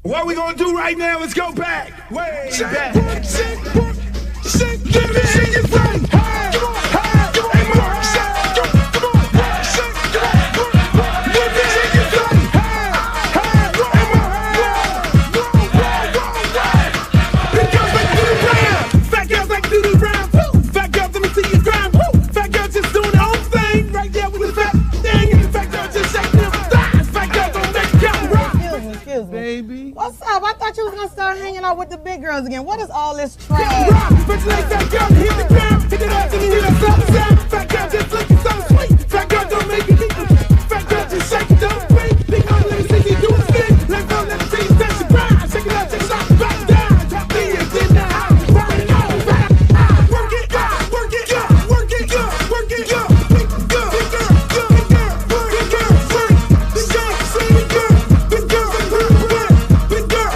What we gonna do right now is go back, way back. Give me anything. Baby. What's up? I thought you was gonna start hanging out with the big girls again. What is all this trash? Fat girl just looking so sweet. Fat girl don't make it easy. Fat girl just shake it, don't breathe. Big girl, let me see you do it spin. Let go, let me see you touch the ground. Shake it up, back down. Drop me in the house. Work it, work it, work it, work it, work it, big girl, big girl, big girl, big girl, big girl, big girl, big girl, big girl, big girl,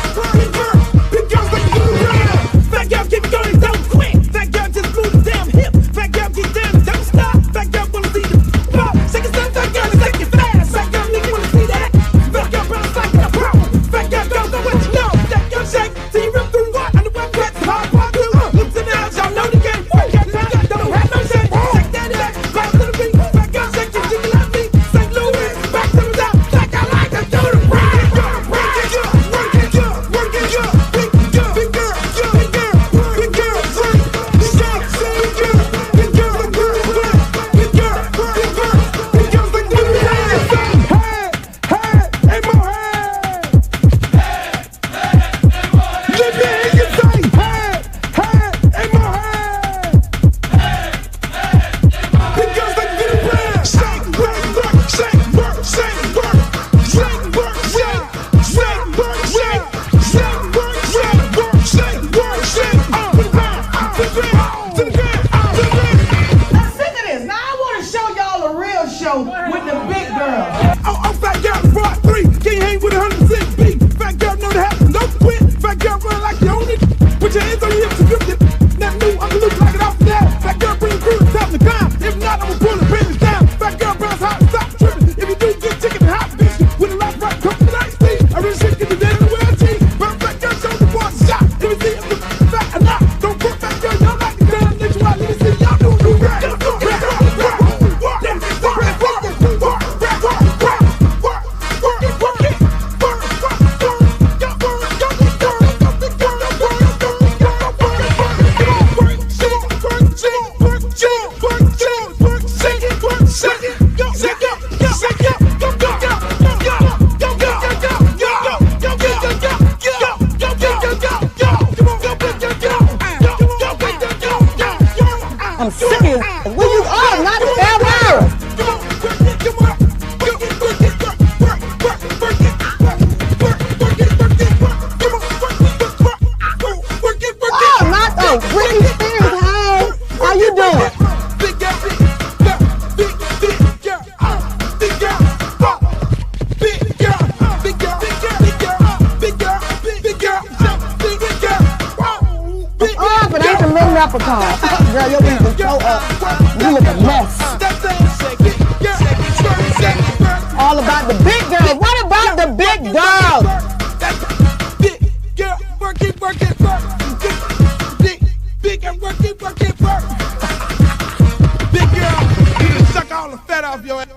like you around. Fat girl keep going, don't quit. Fat girl just move the damn hip. Fat girl get down, don't stop. Fat girl wanna see the pop. Shake it, fat girl, shake it fast. Fat girl, nigga wanna see that. Fat girl bounce like a pro. Fat girl don't know what you know. Fat girl shake till you rip through what? On the web cuts, hard part blue. Lips and eyes, y'all know the game. Fat girl don't have no shame. Shake that ass, bounce to the beat. Fat girl shake it, jiggle like me. St. Louis, back to the top. Fat girl like to do the ride. Work it, work it, work it, big girl, big girl, big girl, big girl, big girl, big girl, big girl, big girl, big girl, big girl, like you hey, hey, more hey. Let me hear you say hey, hey, more hey. Big girls like you shake, work, shake, work, shake, work, shake, work, shake, shake, work, shake, shake, work, shake, work, shake, work, shake, to the ground, to the ground, to the ground, to the ground. I'm sick of this. Now I want to show y'all a real show with the big girls. Oh, fat girl, brought 3. Can't hang with 106 beat. Fat girl know the happen, no quit. Fat girl run like you own it. Put your hands on your hips and grip it. That new Uncl like it off the now. Fat girl bring crew to top the climb. If not, I'ma pull the business down. Fat girl bounce hot, stop tripping. If you do get chicken and hot bitch, with a lot right, come to the night speed. I really shit get the dead in the world G. But fat girl show the boy a shot. Let me see if the fat or not. Don't put fat girl, y'all like the gun. Let you out, let me see y'all do the rap. I'm serious. Where you are, not ever. Oh, not though. Britney Spears, hey. How you doing? Oh, but ain't the little leprechaun. Girl, your knees are so up. You look a mess. All about the big girls. What about the big girls? Big girl, work it, work it, work. Big girl, work it, work it, work. Big girl, you done suck all the fat off your ass.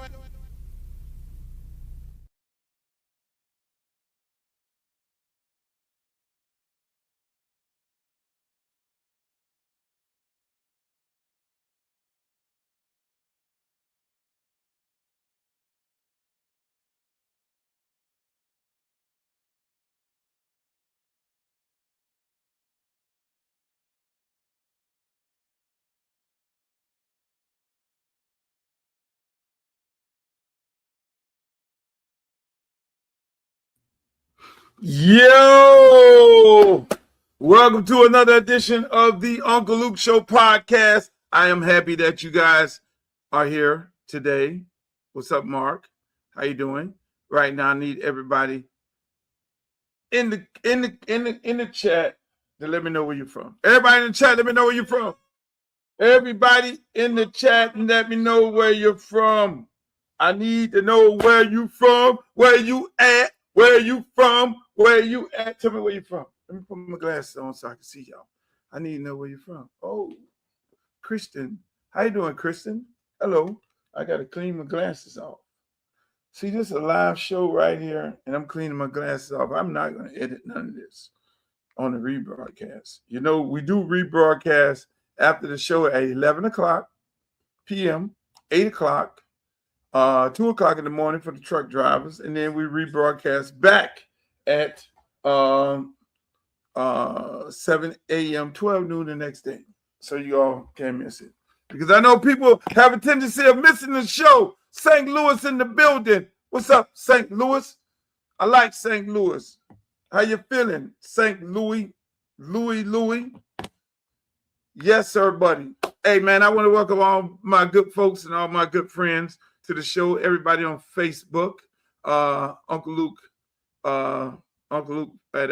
Yo! Welcome to another edition of the Uncle Luke Show podcast. I am happy that you guys are here today. What's up, Mark? How you doing? Right now, I need everybody in the chat to let me know where you're from. Everybody in the chat, let me know where you're from. Everybody in the chat, let me know where you're from. I need to know where you from, where you at, where you from, Where you at? Tell me where you from. Let me put my glasses on so I can see y'all. I need to know where you're from. Oh, Kristen. How you doing, Kristen? Hello. I got to clean my glasses off. See, this is a live show right here, and I'm cleaning my glasses off. I'm not going to edit none of this on the rebroadcast. You know, we do rebroadcast after the show at 11 o'clock p.m., 8 o'clock, 2 o'clock in the morning for the truck drivers, and then we rebroadcast back at 7 a.m., 12 noon the next day. So you all can't miss it. Because I know people have a tendency of missing the show. St. Louis in the building. What's up, St. Louis? I like St. Louis. How you feeling, St. Louis? Louis? Yes, sir, buddy. Hey, man, I want to welcome all my good folks and all my good friends to the show. Everybody on Facebook. Uncle Luke at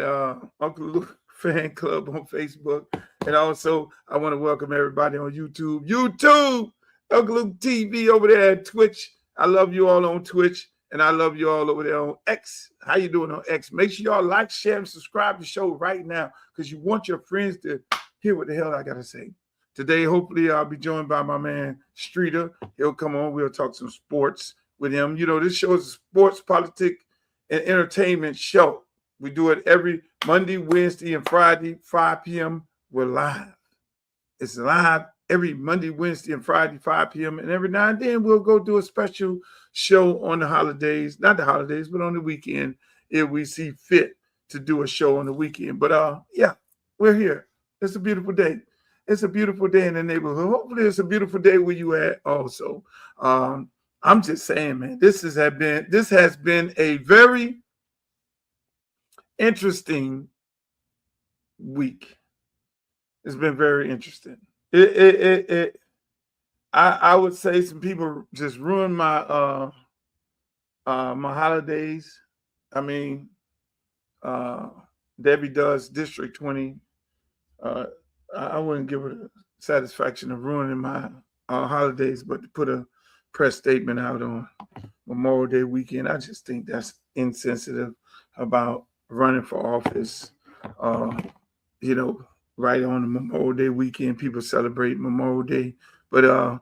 Uncle Luke Fan Club on Facebook. And also, I want to welcome everybody on YouTube. Uncle Luke TV over there at Twitch. I love you all on Twitch, and I love you all over there on X. How you doing on X? Make sure y'all like, share, and subscribe to the show right now because you want your friends to hear what the hell I got to say. Today, hopefully, I'll be joined by my man, Streeter. He'll come on. We'll talk some sports with him. You know, this show is a sports, politics, and entertainment show. We do it every Monday, Wednesday, and Friday, 5 p.m. We're live. It's live every Monday, Wednesday, and Friday, 5 p.m. And every now and then we'll go do a special show on the holidays, not the holidays, but on the weekend if we see fit to do a show on the weekend. But yeah, we're here. It's a beautiful day. It's a beautiful day in the neighborhood. Hopefully it's a beautiful day where you at also. I'm just saying, man, this has been a very interesting week. It's been very interesting. I would say some people just ruined my my holidays. I mean, Debbie does District 20. I wouldn't give her the satisfaction of ruining my holidays, but to put a press statement out on Memorial Day weekend, I just think that's insensitive about running for office. You know, right on the Memorial Day weekend, people celebrate Memorial Day, but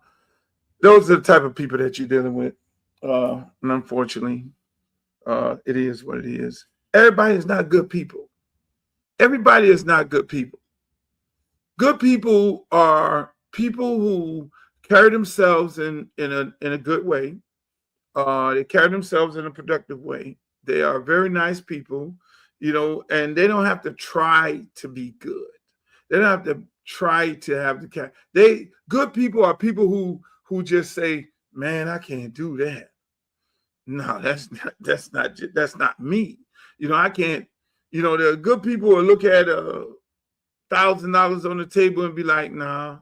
those are the type of people that you're dealing with, and unfortunately, it is what it is. Everybody is not good people. Everybody is not good people. Good people are people who carry themselves in a good way. They carry themselves in a productive way. They are very nice people, you know, and they don't have to try to be good. They don't have to try to have the good people are people who just say, man, I can't do that. No, that's not me. You know, I can't, you know, the good people will look at $1,000 on the table and be like, nah.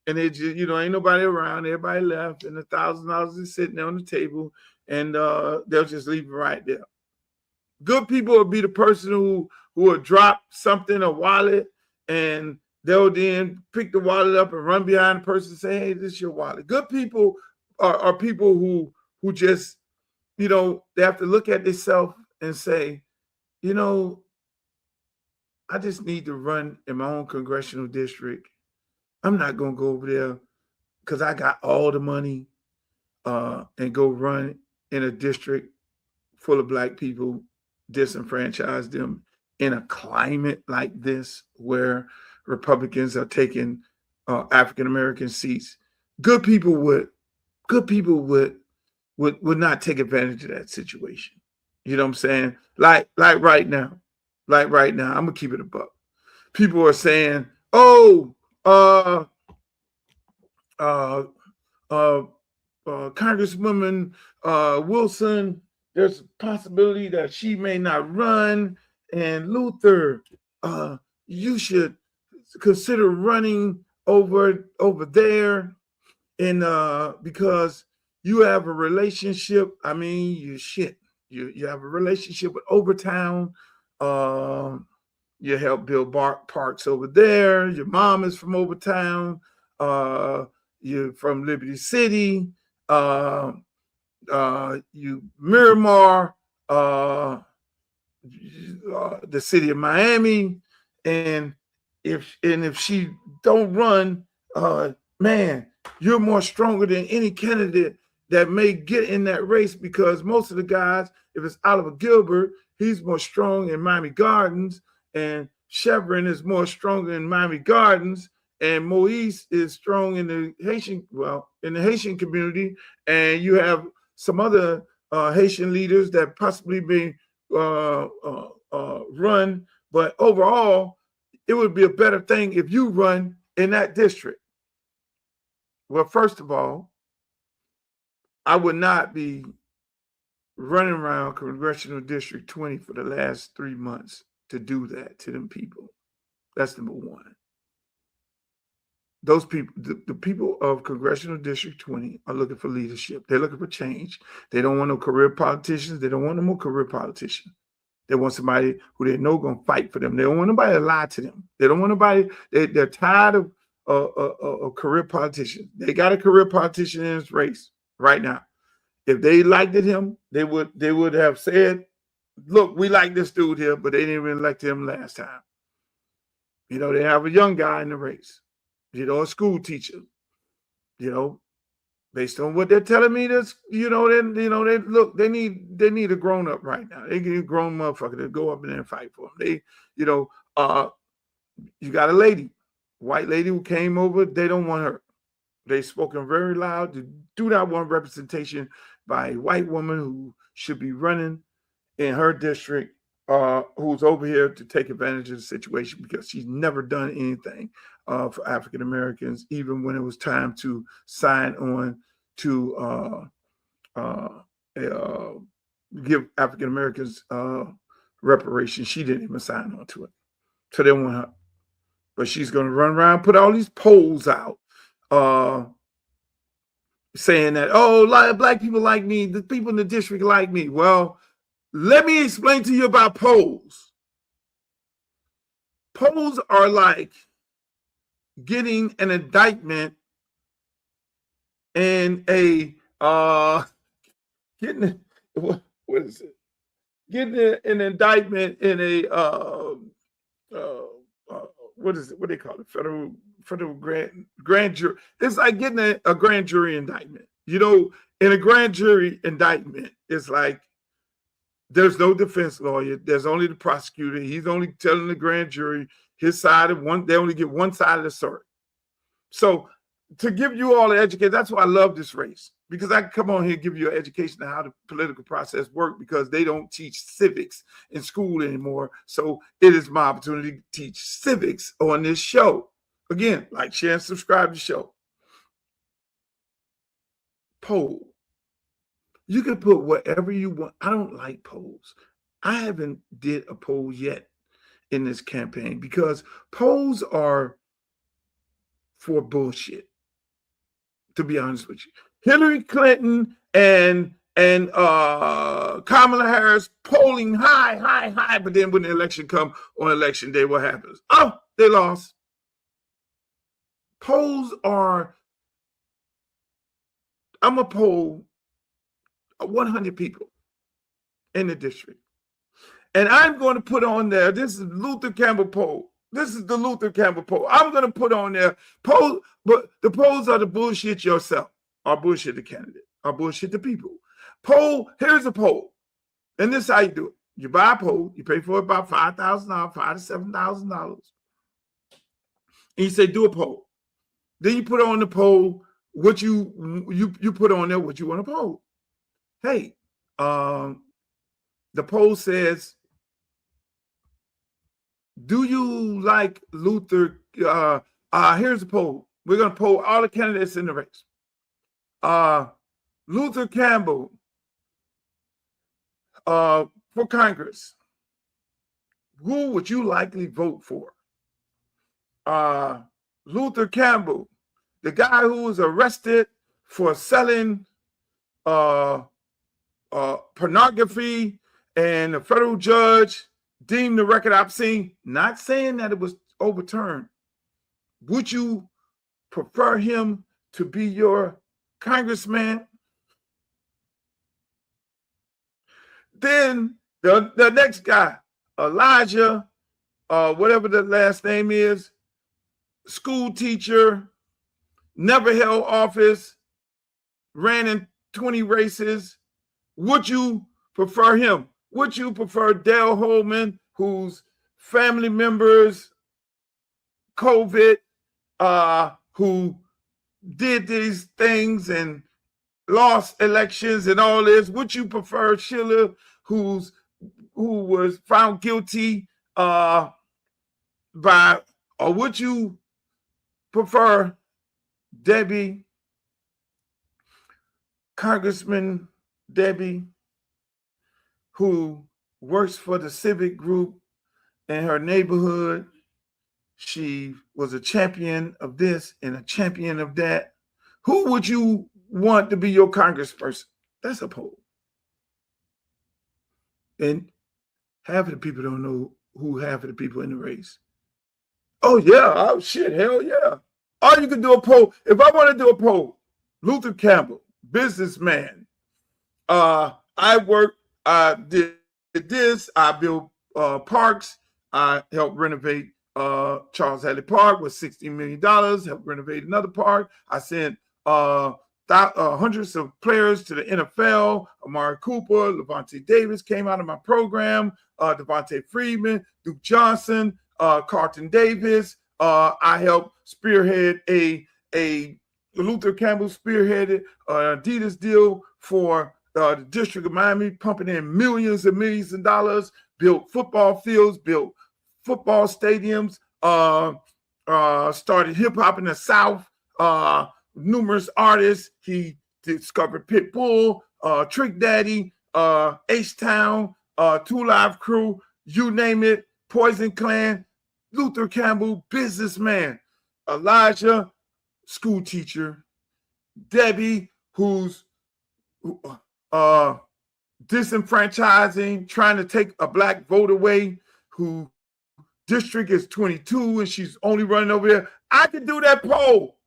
And it just, you know, ain't nobody around, everybody left, and $1,000 is sitting there on the table, and they'll just leave it right there. Good people will be the person who will drop something, a wallet, and they'll then pick the wallet up and run behind the person and say, hey, this is your wallet. Good people are people who just, you know, they have to look at themselves and say, you know, I just need to run in my own congressional district. I'm not going to go over there because I got all the money and go run in a district full of black people, disenfranchise them in a climate like this where Republicans are taking African-American seats. Good people would not take advantage of that situation. You know what I'm saying? Like right now, I'm gonna keep it a buck. People are saying, oh, Congresswoman Wilson, there's a possibility that she may not run. And Luther, you should consider running over there. And because you have a relationship, I mean, you have a relationship with Overtown. You help build parks over there. Your mom is from Overtown. You're from Liberty City. You Miramar. the city of Miami, and if she don't run, man, you're more stronger than any candidate that may get in that race, because most of the guys, if it's Oliver Gilbert, he's more strong in Miami Gardens, and Chevron is more stronger in Miami Gardens, and Moise is strong in the Haitian community, and you have some other Haitian leaders that possibly be run, but overall, it would be a better thing if you run in that district. Well, first of all, I would not be running around Congressional District 20 for the last 3 months to do that to them people. That's number one. Those people, the people of Congressional District 20 are looking for leadership. They're looking for change. They don't want no career politicians. They don't want no more career politicians. They want somebody who they know going to fight for them. They don't want nobody to lie to them. They don't want nobody. They're tired of career politicians. They got a career politician in this race right now. If they liked him, they would have said, "Look, we like this dude here," but they didn't even elect him last time. You know, they have a young guy in the race. You know, a school teacher. You know, based on what they're telling me, that's they need a grown up right now. They need a grown motherfucker to go up in there and fight for them. You got a lady, white lady who came over. They don't want her. They've spoken very loud. They do not want representation by a white woman who should be running in her district, who's over here to take advantage of the situation, because she's never done anything for African Americans, even when it was time to sign on to give African Americans reparations. She didn't even sign on to it. So they want her. But she's going to run around, put all these polls out, saying that, oh, black people like me, the people in the district like me. Well, let me explain to you about polls. Polls are like getting an indictment in a getting an indictment in a what is it? What do they call it? Federal grand jury. It's like getting a grand jury indictment. You know, in a grand jury indictment, it's like there's no defense lawyer. There's only the prosecutor. He's only telling the grand jury his side of one. They only get one side of the story. So to give you all the education, that's why I love this race, because I can come on here and give you an education on how the political process works, because they don't teach civics in school anymore. So it is my opportunity to teach civics on this show. Again, like, share, and subscribe to the show. Poll. You can put whatever you want. I don't like polls. I haven't did a poll yet in this campaign, because polls are for bullshit, to be honest with you. Hillary Clinton and Kamala Harris polling high, but then when the election comes on election day, what happens? Oh, they lost. Polls are, I'm going to poll 100 people in the district, and I'm going to put on there, this is Luther Campbell poll. This is the Luther Campbell poll. I'm going to put on there poll, but the polls are to bullshit yourself, or bullshit the candidate, or bullshit the people. Poll, here's a poll. And this is how you do it. You buy a poll, you pay for it about $5,000, $5,000 to $7,000. And you say, do a poll. Then you put on the poll what you put on there what you want to poll. Hey, the poll says, do you like Luther? Here's the poll. We're going to poll all the candidates in the race. Luther Campbell for Congress. Who would you likely vote for? Luther Campbell, the guy who was arrested for selling pornography, and the federal judge deemed the record obscene, not saying that it was overturned. Would you prefer him to be your congressman? Then The next guy, Elijah, whatever the last name is, school teacher, never held office, ran in 20 races. Would you prefer him? Would you prefer Dale Holman, whose family members, COVID, who did these things and lost elections and all this? Would you prefer Sheila, who was found guilty or would you prefer Debbie, Congressman Debbie, who works for the civic group in her neighborhood? She was a champion of this and a champion of that. Who would you want to be your congressperson? That's a poll. And half of the people don't know who half of the people in the race. Oh, yeah. Oh, shit. Hell yeah. Or you can do a poll. If I want to do a poll, Luther Campbell, businessman. I did this. I built parks. I helped renovate Charles Hadley Park with $60 million, helped renovate another park. I sent hundreds of players to the NFL. Amari Cooper, Levante Davis came out of my program. Devontae Freeman, Duke Johnson, Carlton Davis. I helped spearhead Luther Campbell spearheaded Adidas deal for the District of Miami, pumping in millions and millions of dollars, built football fields, built football stadiums, started hip hop in the South, numerous artists. He discovered Pitbull, Trick Daddy, H-Town, Two Live Crew, you name it, Poison Clan. Luther Campbell, businessman. Elijah, school teacher. Debbie, who's disenfranchising, trying to take a black vote away, who district is 22 and she's only running over here. I could do that poll.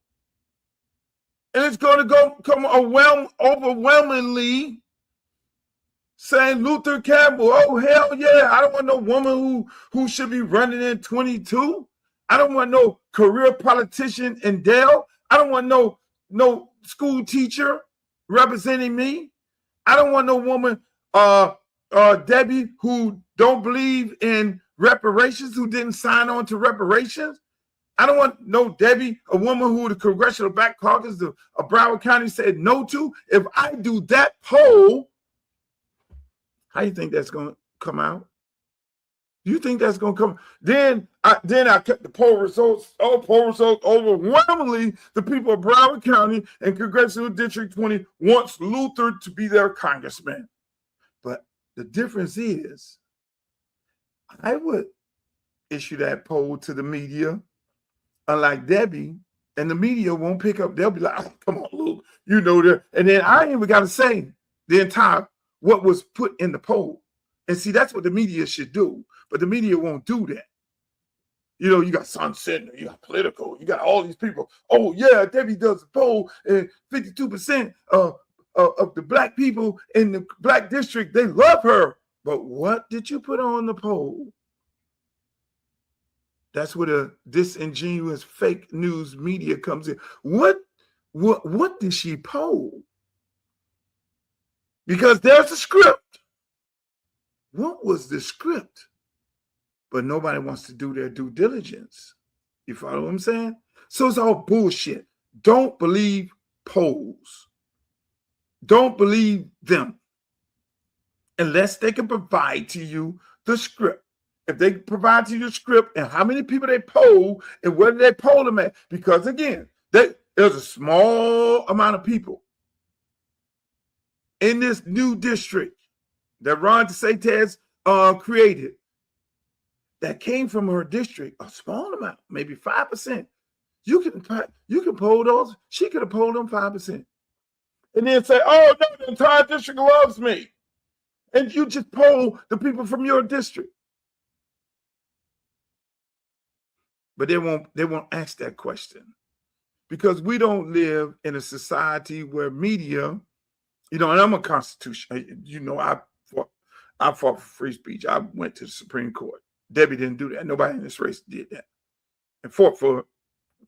And it's going to come overwhelmingly saying Luther Campbell. Oh, hell yeah. I don't want no woman who should be running in 22. I don't want no career politician in Dale. I don't want no school teacher representing me. I don't want no woman, Debbie, who don't believe in reparations, who didn't sign on to reparations. I don't want no Debbie, a woman who the Congressional Black Caucus of Broward County said no to. If I do that poll, how do you think that's going to come out? Do you think that's going to come? Then I kept the poll results. All poll results overwhelmingly, the people of Broward County and Congressional District 20 wants Luther to be their congressman. But the difference is, I would issue that poll to the media, unlike Debbie, and the media won't pick up. They'll be like, oh, come on, Luke, you know that. And then I ain't even got to say the entire what was put in the poll. And see, that's what the media should do. But the media won't do that. You know, you got Sunset, you got Political, you got all these people. Oh, yeah, Debbie does a poll, and 52% of the black people in the black district, they love her. But what did you put on the poll? That's where the disingenuous fake news media comes in. What did she poll? Because there's a script. What was the script? But nobody wants to do their due diligence. You follow what I'm saying? So it's all bullshit. Don't believe polls. Don't believe them unless they can provide to you the script. If they provide to you the script and how many people they poll and where they poll them at, because again, there's a small amount of people in this new district that Ron DeSantis created that came from her district, a small amount, maybe 5%. You can poll those. She could have polled them 5%. And then say, oh, no, the entire district loves me. And you just poll the people from your district. But they won't ask that question. Because we don't live in a society where media, you know, and I'm a constitution, you know, I fought for free speech. I went to the Supreme Court. Debbie didn't do that. Nobody in this race did that. And fought for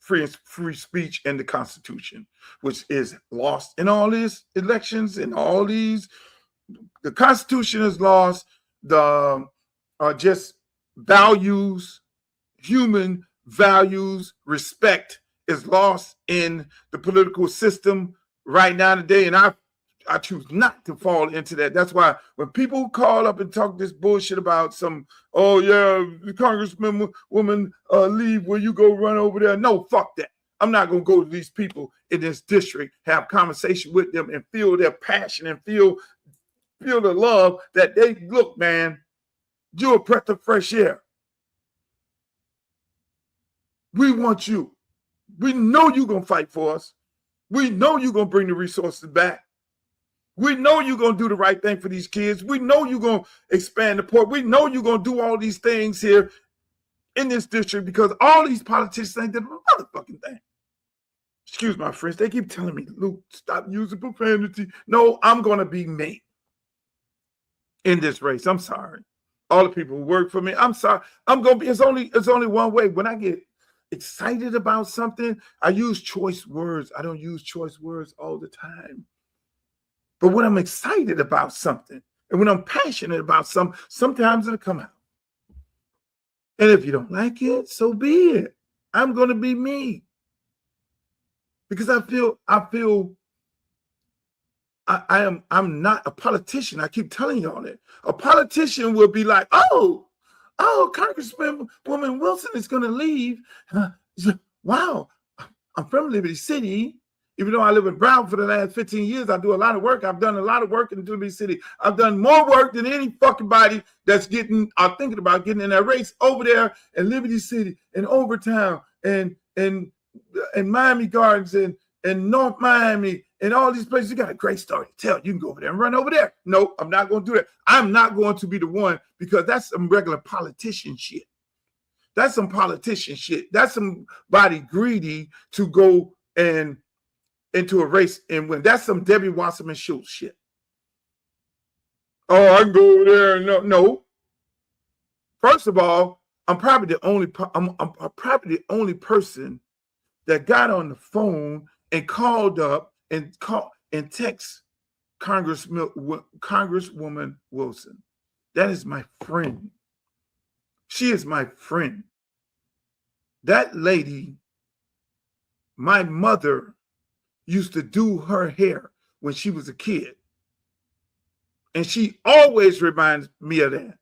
free speech and the Constitution, which is lost in all these elections and all these. The Constitution is lost. The just values, human values, respect is lost in the political system right now today. And I choose not to fall into that. That's why when people call up and talk this bullshit about some, oh yeah, the congressman woman leave, will you go run over there? No, fuck that. I'm not going to go to these people in this district, have conversation with them and feel their passion and feel the love that they, look, man, you're a breath of fresh air. We want you. We know you're going to fight for us. We know you're going to bring the resources back. We know you're going to do the right thing for these kids. We know you're going to expand the port. We know you're going to do all these things here in this district because all these politicians ain't did a motherfucking thing. Excuse my French. They keep telling me, Luke, stop using profanity. No, I'm going to be me in this race. I'm sorry. All the people who work for me, I'm sorry. I'm going to be, it's only one way. When I get excited about something, I use choice words. I don't use choice words all the time. But when I'm excited about something and when I'm passionate about something, sometimes it'll come out. And if you don't like it, so be it. I'm going to be me. Because I'm not a politician. I keep telling y'all that. A politician will be like, oh, Congresswoman Wilson is going to leave. Wow, I'm from Liberty City. Even though I live in Brown for the last 15 years, I do a lot of work. I've done a lot of work in Liberty City. I've done more work than any fucking body that's thinking about getting in that race over there in Liberty City and Overtown and Miami Gardens and North Miami and all these places. You got a great story to tell. You can go over there and run over there. No, I'm not going to do that. I'm not going to be the one because that's some regular politician shit. That's some politician shit. That's somebody greedy to go and into a race and win. That's some Debbie Wasserman Schultz shit. Oh, I can go over there. No. First of all, I'm probably the only person that got on the phone and called up and text Congresswoman Wilson. That is my friend. She is my friend. That lady, my mother used to do her hair when she was a kid. And she always reminds me of that.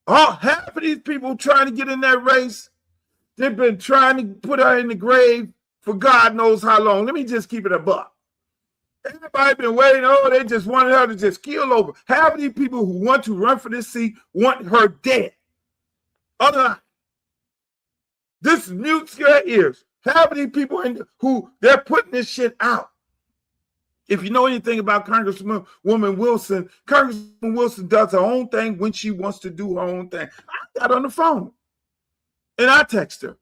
Half of these people trying to get in that race, they've been trying to put her in the grave for God knows how long. Let me just keep it a buck. Everybody been waiting. Oh, they just wanted her to just keel over. Half of these people who want to run for this seat want her dead. Other this mutes your ears. Half of these people who they're putting this shit out. If you know anything about Congresswoman Wilson, Congresswoman Wilson does her own thing when she wants to do her own thing. I got on the phone and I text her.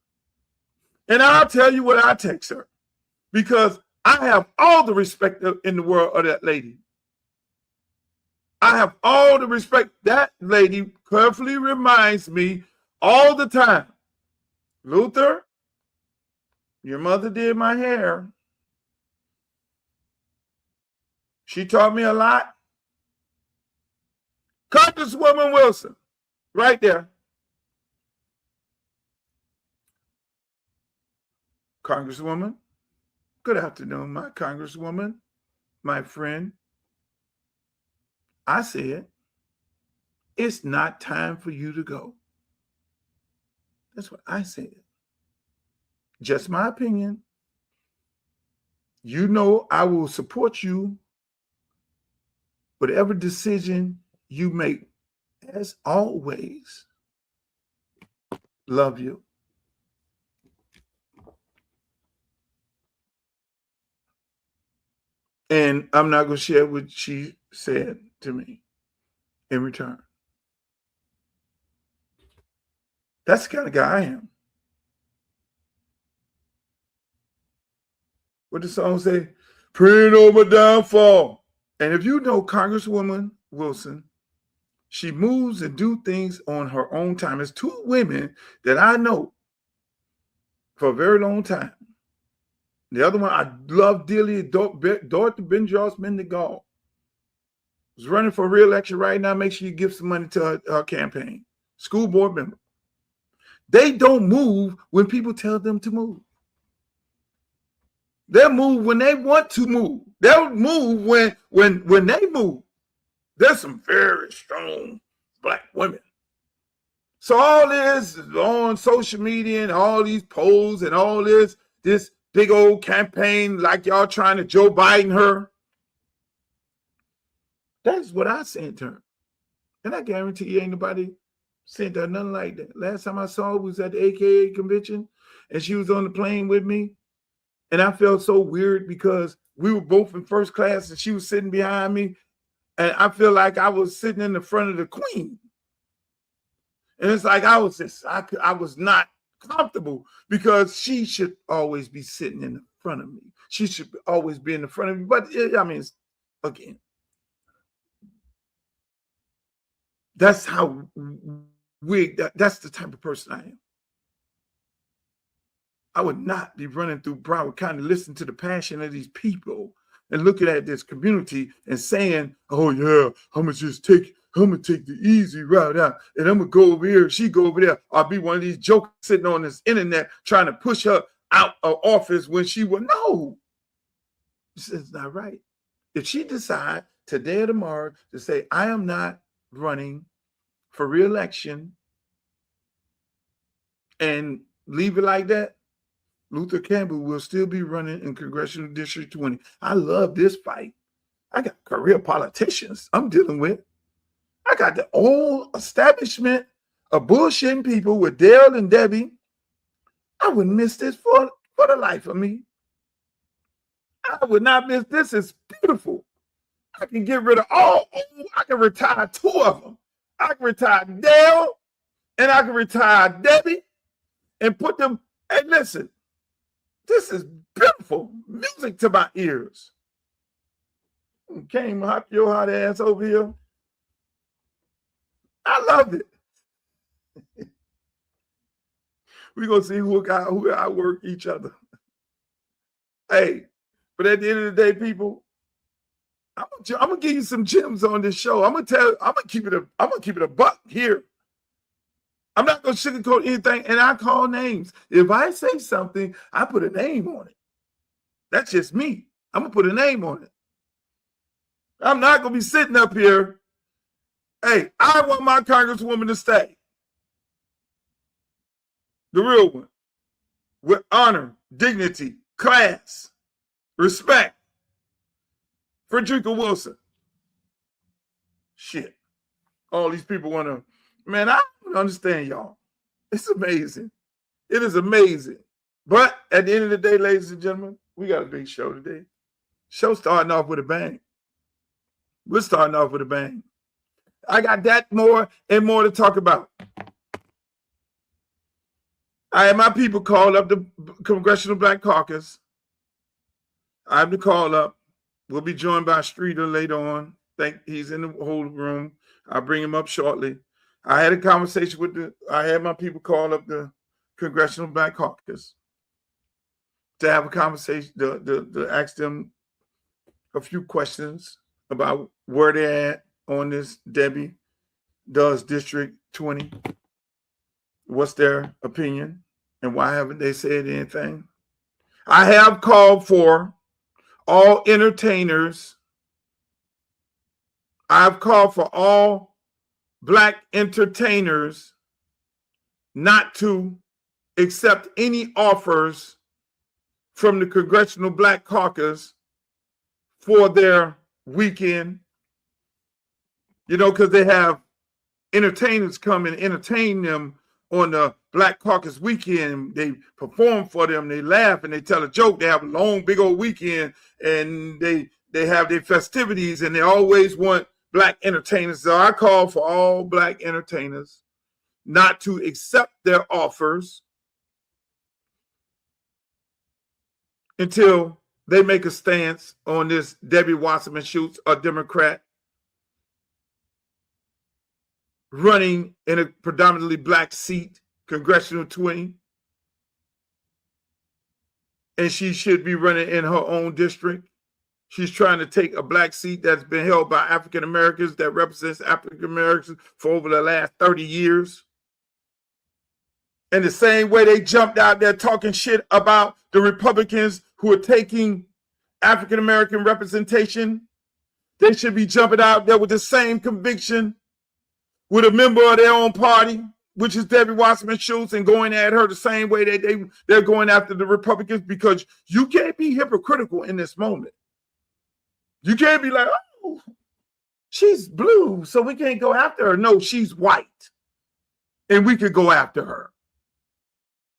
And I'll tell you what I text her because I have all the respect in the world of that lady. I have all the respect. That lady carefully reminds me all the time, Luther, your mother did my hair. She taught me a lot. Congresswoman Wilson, right there. Congresswoman, good afternoon, my Congresswoman, my friend. I said, it's not time for you to go. That's what I said. Just my opinion. You know I will support you. Whatever decision you make, as always, love you. And I'm not going to share what she said to me in return. That's the kind of guy I am. What the song say? Praying over my downfall. And if you know Congresswoman Wilson. She moves and do things on her own time. There's two women that I know for a very long time. The other one I love dearly, Dorothy Benjos Mendigal. Is running for re-election right now. Make sure you give some money to her campaign. School board member. They don't move when people tell them to move. They'll move when they want to move. They'll move when they move. There's some very strong Black women. So all this is on social media and all these polls and all this big old campaign like y'all trying to Joe Biden her. That's what I sent her. And I guarantee you ain't nobody sent her nothing like that. Last time I saw her was at the AKA convention and she was on the plane with me. And I felt so weird because we were both in first class and she was sitting behind me. And I feel like I was sitting in the front of the queen. And it's like I was not comfortable because she should always be sitting in the front of me. She should always be in the front of me. But again, that's how that's the type of person I am. I would not be running through Broward County, listening to the passion of these people and looking at this community and saying, oh yeah, I'm gonna take the easy route out and I'm gonna go over here, she go over there. I'll be one of these jokers sitting on this internet trying to push her out of office when she would. No, this is not right. If she decide today or tomorrow to say, I am not running for re-election and leave it like that, Luther Campbell will still be running in Congressional District 20. I love this fight. I got career politicians I'm dealing with. I got the old establishment of bullshitting people with Dale and Debbie. I wouldn't miss this for the life of me. I would not miss this. It's beautiful. I can get rid of I can retire 2 of them. I can retire Dale and I can retire Debbie and put them, and listen, this is beautiful music to my ears. Came hop your hot ass over here. I loved it. We're going to see who outwork each other. Hey, but at the end of the day, people, I'm gonna give you some gems on this show. I'm gonna keep it a buck here. I'm not gonna sugarcoat anything, and I call names. If I say something, I put a name on it. That's just me. I'm gonna put a name on it. I'm not gonna be sitting up here. Hey, I want my congresswoman to stay. The real one. With honor, dignity, class, respect. Frederica Wilson. Shit. All these people want to, man, I don't understand y'all. It's amazing. It is amazing. But at the end of the day, ladies and gentlemen, we got a big show today. Show starting off with a bang. We're starting off with a bang. I got that more and more to talk about. I had my people call up the Congressional Black Caucus. I have to call up. We'll be joined by Streeter later on. Think he's in the whole room. I'll bring him up shortly. I had a conversation I had my people call up the Congressional Black Caucus to have a conversation, to ask them a few questions about where they're at on this Debbie Does District 20. What's their opinion and why haven't they said anything? I have called for all entertainers. I've called for all Black entertainers not to accept any offers from the Congressional Black Caucus for their weekend. You know, because they have entertainers come and entertain them on the Black Caucus weekend. They perform for them, they laugh and they tell a joke. They have a long, big old weekend and they have their festivities and they always want Black entertainers. So I call for all Black entertainers not to accept their offers until they make a stance on this Debbie Wasserman Schultz, a Democrat, running in a predominantly black seat, congressional 20. And she should be running in her own district. She's trying to take a black seat that's been held by African Americans, that represents African Americans for over the last 30 years. And the same way they jumped out there talking shit about the Republicans who are taking African American representation, they should be jumping out there with the same conviction with a member of their own party, which is Debbie Wasserman Schultz, and going at her the same way that they're going after the Republicans, because you can't be hypocritical in this moment. You can't be like, oh, she's blue, so we can't go after her. No, she's white, and we could go after her.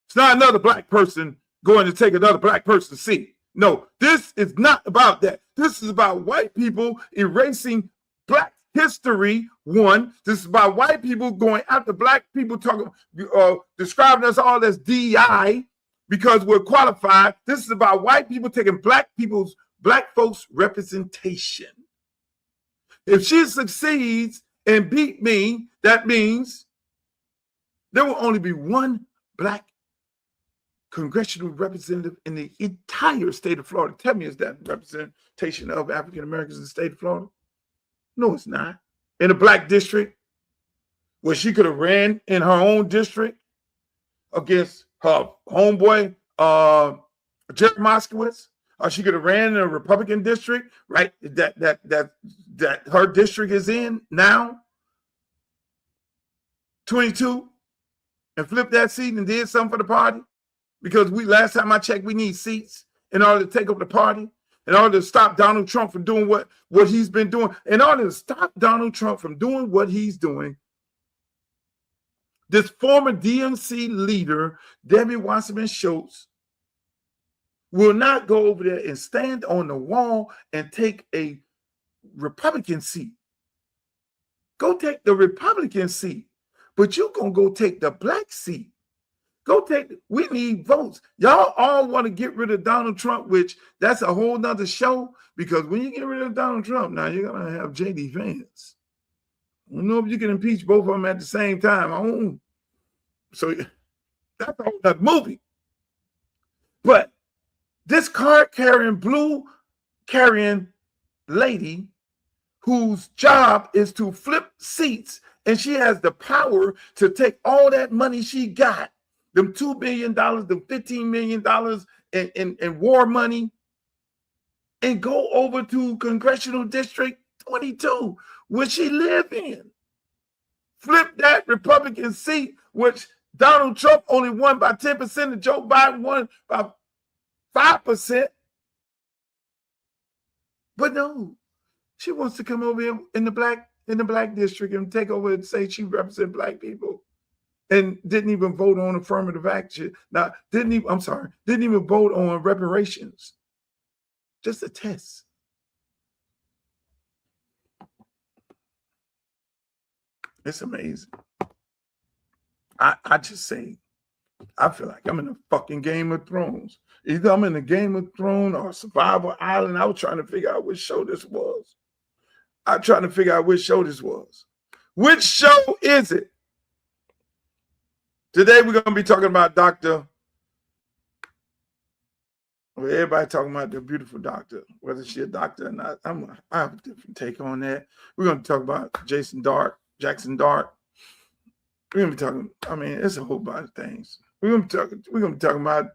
It's not another black person going to take another black person's seat. No, this is not about that. This is about white people erasing black history. One, this is about white people going after black people, describing us all as DI because we're qualified. This is about white people taking black folks' representation. If she succeeds and beat me, that means there will only be one black congressional representative in the entire state of Florida. Tell me, is that representation of African Americans in the state of Florida? No, it's not. In a black district where she could have ran in her own district against her homeboy, Jeff Moskowitz, or she could have ran in a Republican district, right? That her district is in now, 22, and flipped that seat and did something for the party. Because last time I checked, we need seats in order to take over the party, in order to stop Donald Trump from doing what he's been doing, in order to stop Donald Trump from doing what he's doing. This former DNC leader, Debbie Wasserman Schultz, will not go over there and stand on the wall and take a Republican seat. Go take the Republican seat, but you're going to go take the black seat. We need votes. Y'all all want to get rid of Donald Trump, which that's a whole nother show, because when you get rid of Donald Trump, now you're going to have J.D. Vance. I don't know if you can impeach both of them at the same time. So that's a whole nother movie. But this card-carrying, blue-carrying lady whose job is to flip seats, and she has the power to take all that money she got, them $2 billion, them $15 million in war money, and go over to Congressional District 22, where she live in. Flip that Republican seat, which Donald Trump only won by 10%, and Joe Biden won by 5%. But no, she wants to come over here in the black district and take over and say she represents black people. And didn't even vote on affirmative action. Didn't even vote on reparations. Just a test. It's amazing. I just say, I feel like I'm in a fucking Game of Thrones. Either I'm in a Game of Thrones or Survival Island. I was trying to figure out which show this was. Which show is it? Today we're going to be talking about everybody talking about the beautiful doctor, whether she's a doctor or not. I have a different take on that. We're going to talk about Jackson Dart. We're going to be talking, it's a whole bunch of things. We're going to be talking about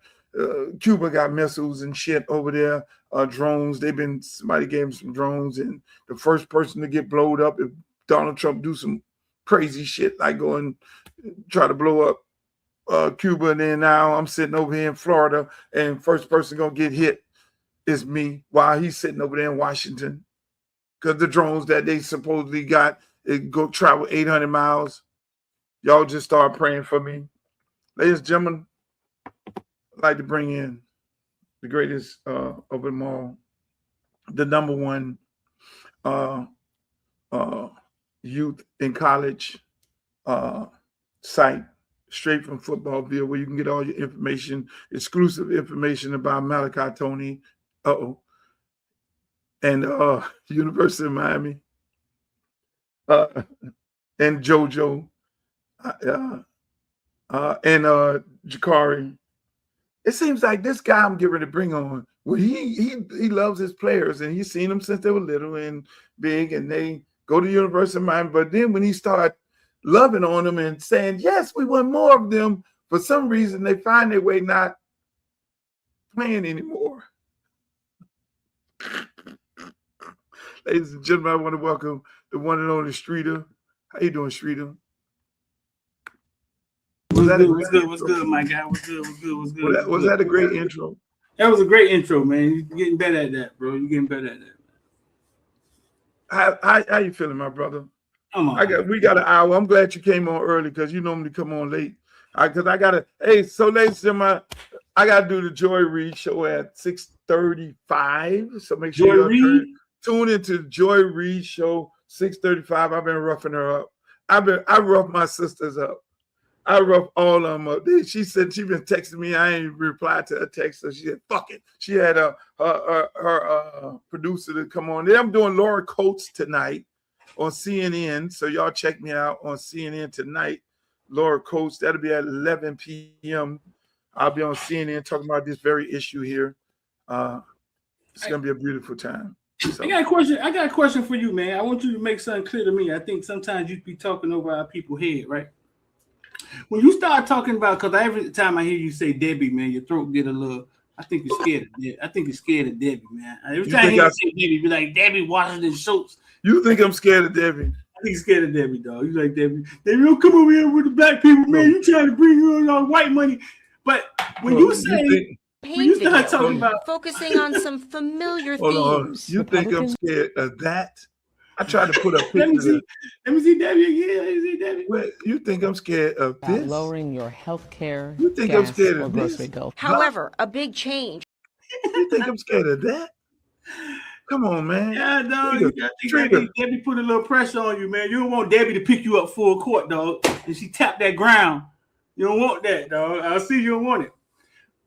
Cuba got missiles and shit over there, drones. Somebody gave them some drones, and the first person to get blowed up if Donald Trump do some crazy shit like go and try to blow up Cuba, and then now I'm sitting over here in Florida, and first person gonna get hit is me while he's sitting over there in Washington, because the drones that they supposedly got, it go travel 800 miles. Y'all just start praying for me. Ladies and gentlemen, I'd like to bring in the greatest of them all, the number one youth in college site, straight from Footballville, where you can get all your information, exclusive information about Malachi Tony, and University of Miami. and JoJo, and Jakari. It seems like this guy I'm getting ready to bring on. Well, he loves his players, and he's seen them since they were little and big, and they go to University of Miami. But then when he started loving on them and saying, "Yes, we want more of them," for some reason they find their way not playing anymore. Ladies and gentlemen, I want to welcome the one and only Streeter. How you doing, Streeter? What's good, my guy? What's good? Was that a great intro? That was a great intro, man. You're getting better at that, bro. You're getting better at that. How you feeling, my brother? I'm on. We got an hour. I'm glad you came on early because you normally come on late. Because I gotta. Hey, so ladies and gentlemen, I gotta do the Joy Reid show at 6:35. So make sure you tune into the Joy Reid show 6:35. I've been roughing her up. I rough my sisters up. I rough all of them up. She said she been texting me. I ain't replied to her text. So she said, "Fuck it." She had her producer to come on. Then I'm doing Laura Coates tonight on CNN. So y'all check me out on CNN tonight. Laura Coates. That'll be at 11 p.m. I'll be on CNN talking about this very issue here. It's gonna be a beautiful time. So. I got a question for you, man. I want you to make something clear to me. I think sometimes you be talking over our people's head, right? When you start talking about, because every time I hear you say Debbie, man, your throat get a little. I think you're scared of Debbie. I think you're scared of Debbie, man. Every time I hear you say Debbie, be like Debbie Washington Schultz. You think I'm scared of Debbie? I think you're scared of Debbie, dog. You like Debbie? Debbie, don't come over here with the black people, man. You trying to bring in all white money, but when you say. When you start talking about focusing on some familiar themes. You think I'm scared of that? I tried to put a picture. Let me see Debbie again. Let me see Debbie. Wait, you think I'm scared of this? Lowering your health care. You think I'm scared of this? However, a big change. You think I'm scared of that? Come on, man. Yeah, dog. Debbie put a little pressure on you, man. You don't want Debbie to pick you up full court, dog. And she tapped that ground. You don't want that, dog. I see you don't want it.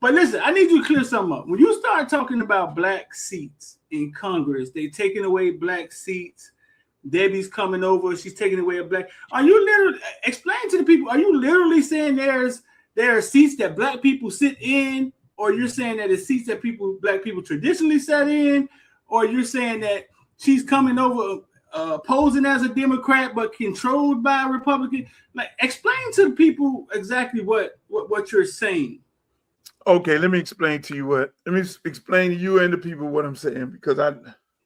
But listen, I need you to clear something up. When you start talking about black seats in Congress, they taking away black seats. Debbie's coming over. She's taking away a black. Are you literally explain to the people? Are you literally saying there are seats that black people sit in, or you're saying that it's seats that black people traditionally sat in, or you're saying that she's coming over posing as a Democrat but controlled by a Republican? Like, explain to the people exactly what you're saying. Okay, let me explain to you let me explain to you and the people what I'm saying, because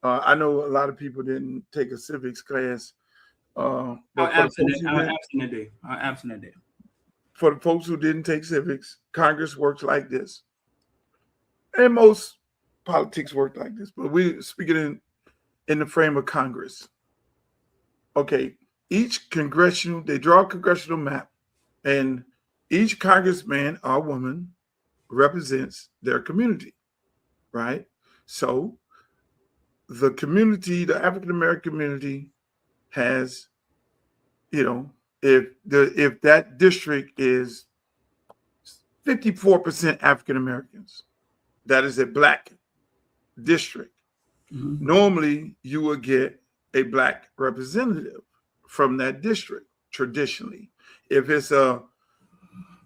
I know a lot of people didn't take a civics class. I'll absent that day. For the folks who didn't take civics, Congress works like this. And most politics work like this, but we're speaking in the frame of Congress. Okay, each they draw a congressional map, and each congressman or woman represents their community, right? So the community, the African-American community has, if that district is 54% African-Americans, that is a black district. Mm-hmm. Normally you would get a black representative from that district traditionally. If it's a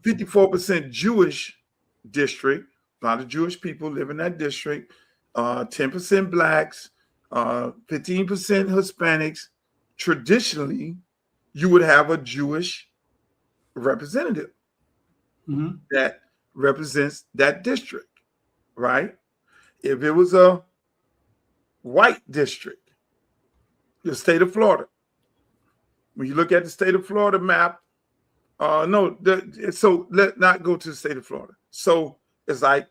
54% Jewish district, a lot of Jewish people live in that district, 10% blacks, 15% Hispanics. Traditionally, you would have a Jewish representative that represents that district, right? If it was a white district, the state of Florida, when you look at the state of Florida map, so let's not go to the state of Florida. So it's the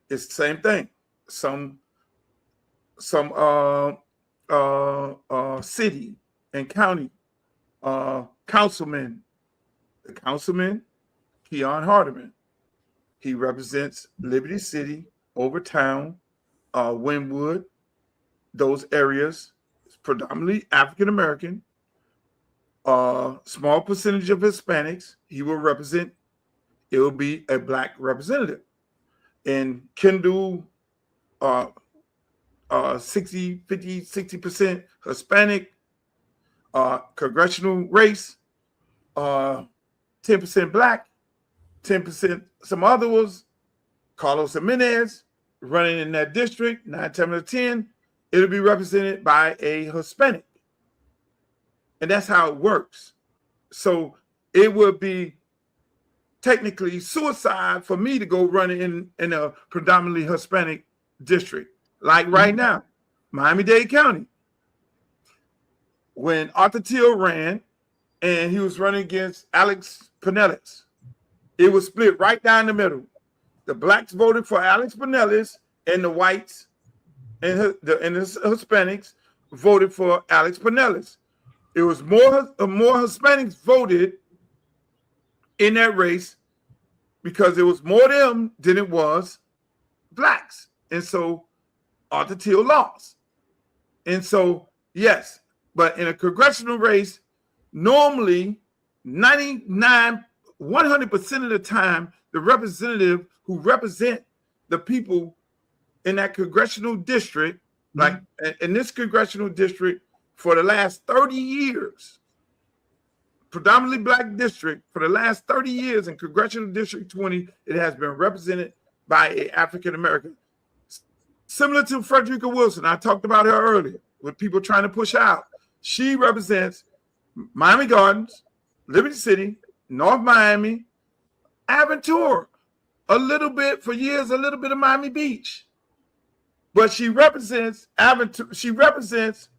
same thing. Some city and county councilman, the councilman, Keon Hardeman, he represents Liberty City, Overtown, Wynwood, those areas, predominantly African American. Small percentage of Hispanics. He will represent. It will be a black representative, and can do 60% Hispanic, congressional race, 10% black, 10% some other was Carlos Jimenez running in that district, 9 times out of 10, it'll be represented by a Hispanic. And that's how it works. So it would be technically suicide for me to go running in a predominantly Hispanic district. Like right now, Miami-Dade County. When Arthur Till ran and he was running against Alex Pinellas, it was split right down the middle. The blacks voted for Alex Pinellas and the whites and the Hispanics voted for Alex Pinellas. It was more Hispanics voted in that race because it was more them than it was blacks. And so Arthur Till lost. And so, yes, but in a congressional race, normally 100% of the time, the representative who represent the people in that congressional district, like in this congressional district for the last 30 years, predominantly black district, for the last 30 years in congressional district 20, it has been represented by an African-American. Similar to Frederica Wilson, I talked about her earlier, with people trying to push out. She represents Miami Gardens, Liberty City, North Miami, Aventura, a little bit for years, a little bit of Miami Beach. But she represents Aventura, she represents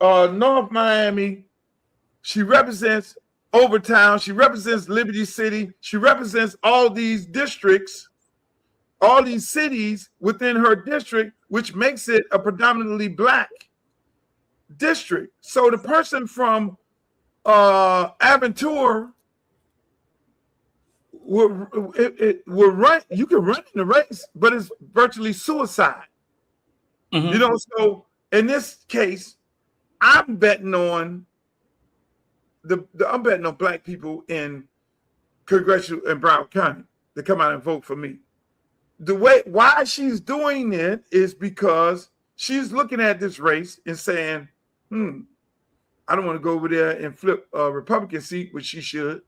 North Miami, she represents Overtown, she represents Liberty City, she represents all these districts, all these cities within her district, which makes it a predominantly black district. So the person from Aventura will run. You can run in the race, but it's virtually suicide. You know, so in this case, I'm betting on I'm betting on black people in congressional in Broward County to come out and vote for me. The way why she's doing it is because she's looking at this race and saying, I don't want to go over there and flip a Republican seat, which she should,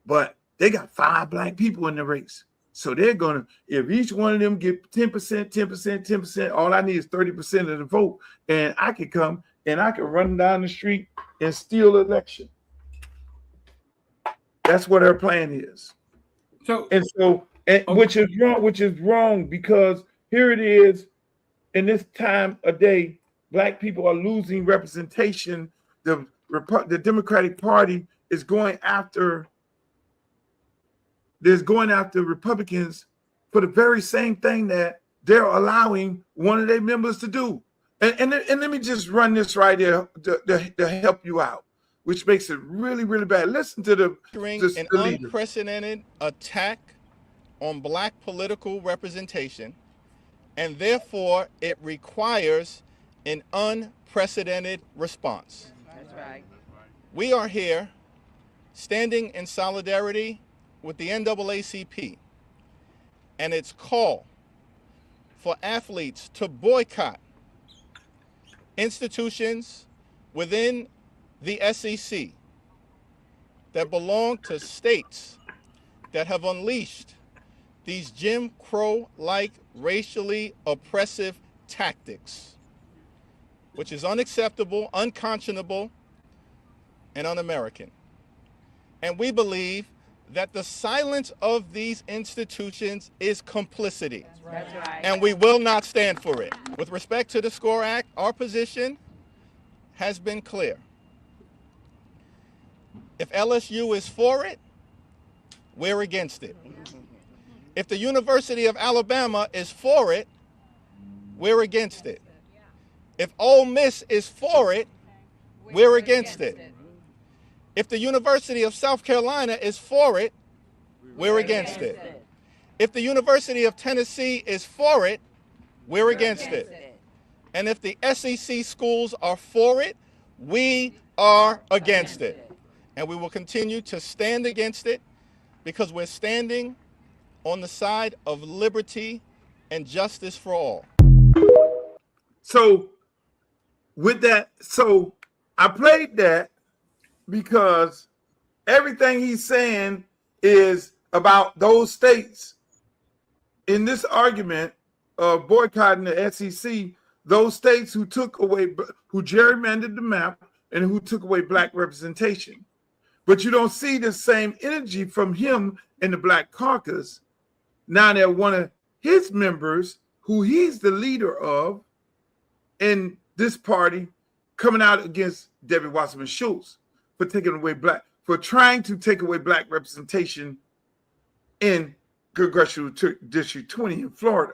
but they got 5 black people in the race. So they're going to, if each one of them get 10%, 10%, 10%, all I need is 30% of the vote. And I can come and I can run down the street and steal the election. That's what her plan is. Which is wrong because here it is in this time of day, black people are losing representation. The Democratic Party is going after Republicans for the very same thing that they're allowing one of their members to do. And let me just run this right there to help you out, which makes it really, really bad. Listen to the unprecedented attack on black political representation, and therefore it requires an unprecedented response. That's right. We are here standing in solidarity with the NAACP and its call for athletes to boycott institutions within the SEC that belong to states that have unleashed these Jim Crow-like racially oppressive tactics, which is unacceptable, unconscionable, and un-American. And we believe that the silence of these institutions is complicity. That's right. And we will not stand for it. With respect to the SCORE Act, our position has been clear. If LSU is for it, we're against it. If the University of Alabama is for it, we're against it. If Ole Miss is for it, we're against it. If the University of South Carolina is for it, we're against it. If the University of Tennessee is for it, we're against it. And if the SEC schools are for it, we are against it. And we will continue to stand against it because we're standing on the side of liberty and justice for all. So with that, so I played that because everything he's saying is about those states in this argument of boycotting the SEC, those states who gerrymandered the map and who took away black representation. But you don't see the same energy from him in the Black Caucus. Now that one of his members, who he's the leader of in this party, coming out against Debbie Wasserman Schultz for trying to take away black representation in Congressional District 20 in Florida.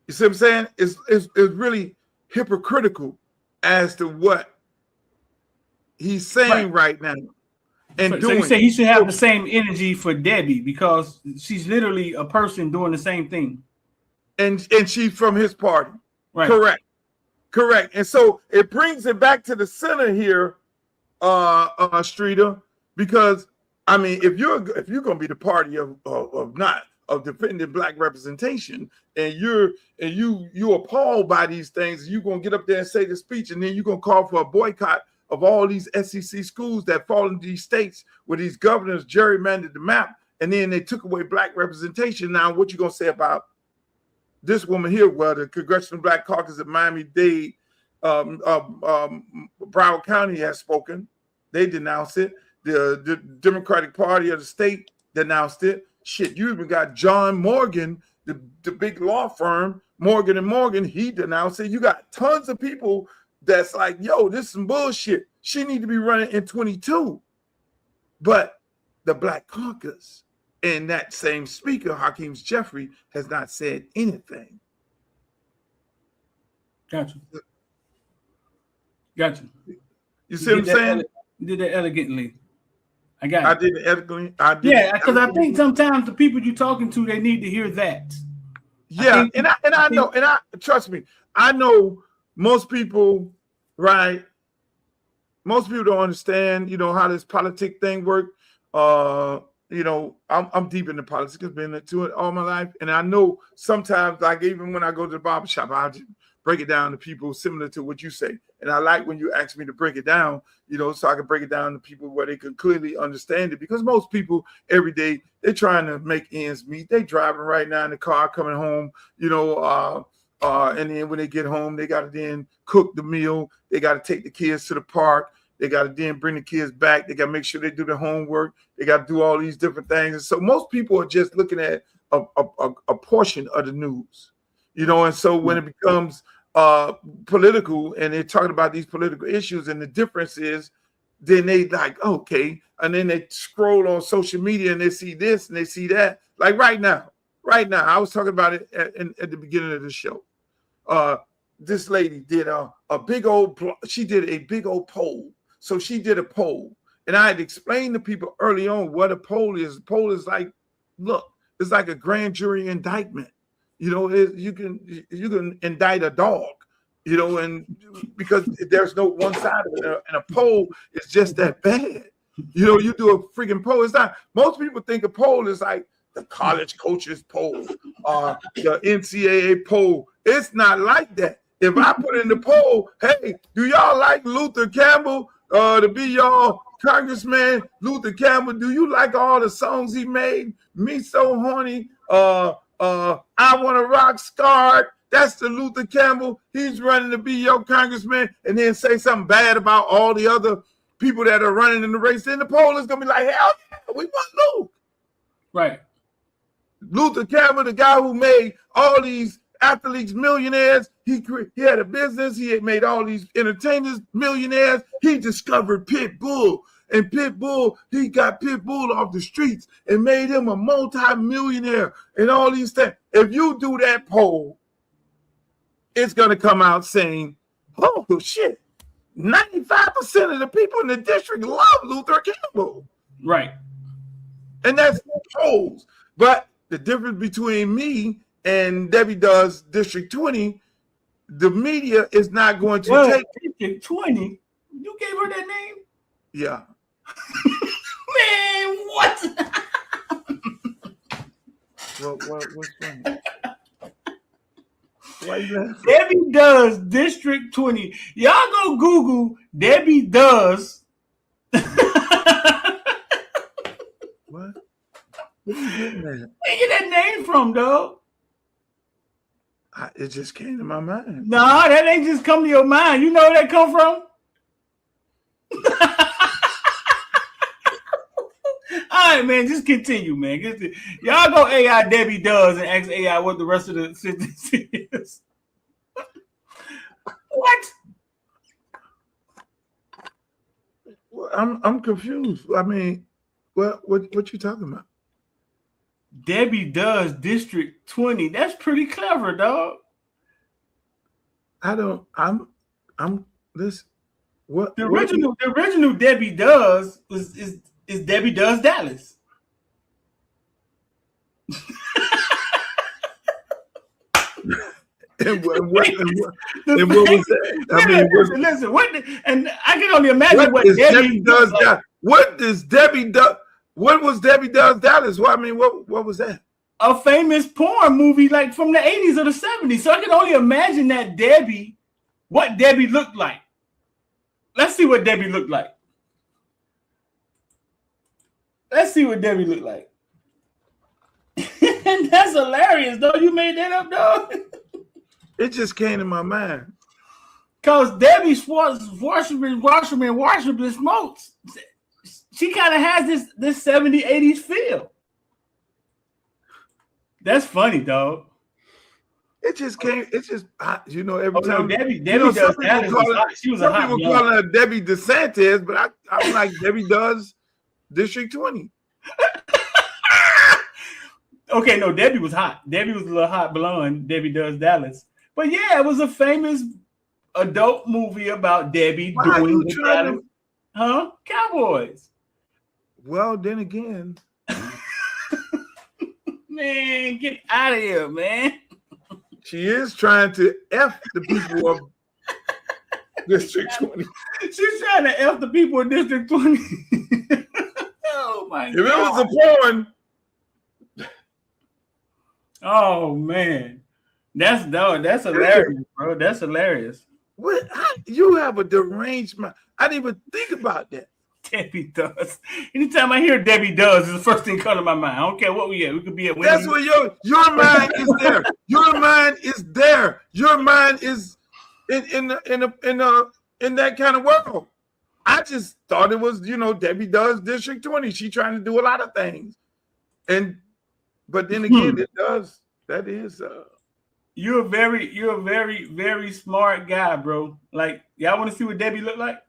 You see what I'm saying? It's really hypocritical as to what he's saying right now. And so you say he should have the same energy for Debbie because she's literally a person doing the same thing. And she's from his party. Right. Correct. And so it brings it back to the center here, Streeter, because I mean, if you're gonna be the party of defending black representation, and you're appalled by these things, you're gonna get up there and say the speech, and then you're gonna call for a boycott of all these SEC schools that fall into these states where these governors gerrymandered the map, and then they took away black representation. Now, what you gonna say about this woman here? Well, the Congressional Black Caucus of Miami-Dade, Broward County has spoken. They denounced it. The Democratic Party of the state denounced it. Shit, you even got John Morgan, the big law firm, Morgan & Morgan, he denounced it. You got tons of people that's like, yo, this is some bullshit. She need to be running in 22. But the Black Caucus and that same speaker, Hakeem Jeffrey, has not said anything. Gotcha. You see what I'm saying? You did that elegantly. I got it. I did it elegantly. Yeah, because I think sometimes the people you're talking to, they need to hear that. Yeah, I know, trust me, I know most people, right? Most people don't understand, how this politic thing works. I'm deep into politics. I've been into it all my life. And I know sometimes, like even when I go to the barbershop, I'll just break it down to people similar to what you say. And I like when you ask me to break it down, so I can break it down to people where they can clearly understand it. Because most people every day, they're trying to make ends meet. They driving right now in the car coming home, and then when they get home, they got to then cook the meal. They got to take the kids to the park. They got to then bring the kids back. They got to make sure they do their homework. They got to do all these different things. And so most people are just looking at a portion of the news, and so when it becomes political and they're talking about these political issues, and the difference is then they like, okay, and then they scroll on social media and they see this and they see that. Like right now, I was talking about it at the beginning of the show. This lady did a big old poll. So she did a poll, and I had explained to people early on what a poll is. A poll is like, look, it's like a grand jury indictment. You can indict a dog, and because there's no one side of it, and a poll is just that bad. You do a freaking poll. It's not. Most people think a poll is like the college coaches poll, the NCAA poll. It's not like that. If I put in the poll, hey, do y'all like Luther Campbell to be y'all congressman? Luther Campbell, do you like all the songs he made? Me So Horny, I Want to Rock Scarred. That's the Luther Campbell. He's running to be your congressman, and then say something bad about all the other people that are running in the race. Then the poll is going to be like, hell yeah, we want Luke. Right. Luther Campbell, the guy who made all these athletes millionaires. He had a business. He had made all these entertainers millionaires. He discovered Pit Bull. And he got Pit Bull off the streets and made him a multi-millionaire and all these things. If you do that poll, it's going to come out saying, oh, shit, 95% of the people in the district love Luther Campbell. Right. And that's polls. But the difference between me and Debbie does District 20, the media is not going to take District 20. You gave her that name? Yeah. Man, what? What's funny? Why you laughing? Debbie Does District 20. Y'all go Google Debbie Does. What? What are you getting at? Where you get that name from, dog? It just came to my mind. Nah, that ain't just come to your mind. You know where that come from? All right, man, just continue, man. Y'all go AI Debbie Does and ask AI what the rest of the sentence is. What? Well, I'm confused. I mean, what you talking about? Debbie Does District 20. That's pretty clever, dog. I'm this. What The original Debbie Does is Debbie Does Dallas. And what was that? I mean, listen. And I can only imagine what Debbie Does Dallas. What does Debbie Does? What was Debbie Does Dallas? Well, I mean, what was that? A famous porn movie like from the 80s or the 70s. So I can only imagine that what Debbie looked like. Let's see what Debbie looked like. And that's hilarious, though. You made that up, dog. It just came to my mind. Because Debbie Wasserman smokes. She kind of has this 70s, 80s feel. That's funny, dog. It just came. It's just every time. No, Debbie Does Dallas. She was a hot. Some people call her Debbie DeSantis, but I'm like Debbie Does District 20. Okay, no, Debbie was hot. Debbie was a little hot blonde. Debbie Does Dallas. But yeah, it was a famous adult movie about Debbie doing the Dallas. Cowboys. Well, then again. Man, get out of here, man. She is trying to F the people of District 20. She's trying to F the people in District 20. Oh, my God. If it was a porn. Oh, man. That's hilarious, bro. That's hilarious. What? You have a deranged mind. I didn't even think about that. Debbie Does. Anytime I hear Debbie Does, is the first thing come to my mind. I don't care what we at. We could be at. That's where your mind is there. Your mind is there. Your mind is in that kind of world. I just thought it was Debbie Does District 20. She trying to do a lot of things, but then again, it does. That is. You're a very, very smart guy, bro. Like, y'all want to see what Debbie look like?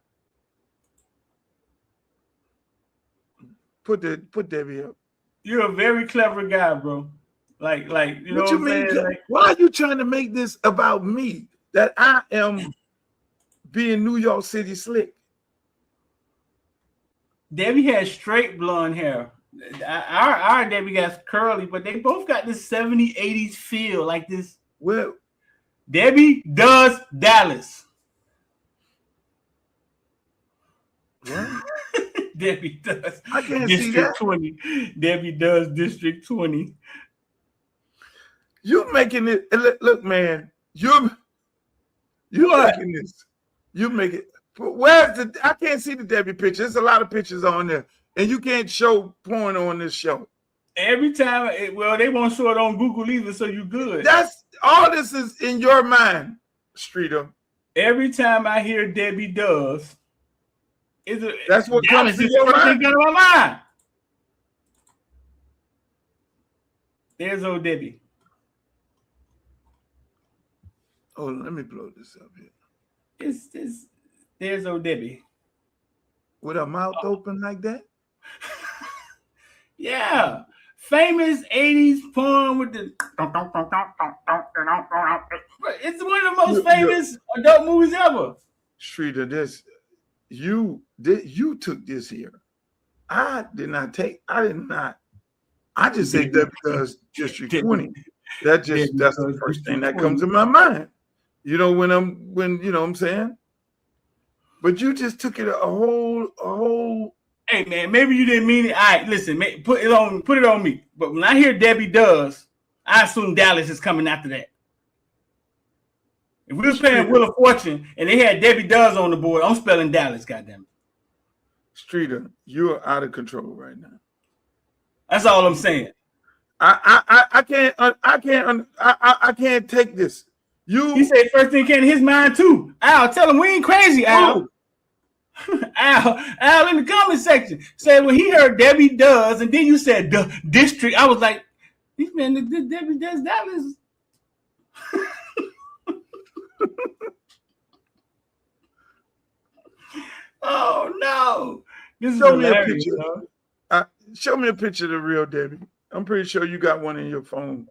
Put Debbie up. You're a very clever guy, bro. Like you know what I'm saying? Like, why are you trying to make this about me? That I am being New York City slick. Debbie has straight blonde hair. Our Debbie got curly, but they both got this 70s, 80s feel, like this. Well, Debbie Does Dallas. What? Debbie Does. I can't District see that. 20. Debbie Does District 20. You making it look, man. You making this. You make it. Where's I can't see the Debbie picture. There's a lot of pictures on there, and you can't show porn on this show. Every time, they won't show it on Google either, so you good. That's all. This is in your mind, Streeter. Every time I hear Debbie Does, that's what comes to your mind. My mind. There's old Debbie. Oh, let me blow this up here. There's old Debbie. With her mouth open like that? Yeah. Famous 80s porn with the. It's one of the most famous adult movies ever. Streeter, you took this here. I did not. I just say that because District 20. That's the first thing that comes to my mind. When I'm saying. But you just took it a whole. Hey man, maybe you didn't mean it. All right, listen, put it on me. But when I hear Debbie Does, I assume Dallas is coming after that. If we was playing Wheel of Fortune and they had Debbie Does on the board, I'm spelling Dallas, goddamn. Streeter, you're out of control right now. That's all I'm saying. I can't take this. He said first thing came to his mind too. Al, tell him we ain't crazy, Al. Al in the comment section said when he heard Debbie Does, and then you said the district, I was like, this man, Debbie Does Dallas. Oh no! This show is me a hilarious, picture. Show me a picture of the real Debbie. I'm pretty sure you got one in your phone.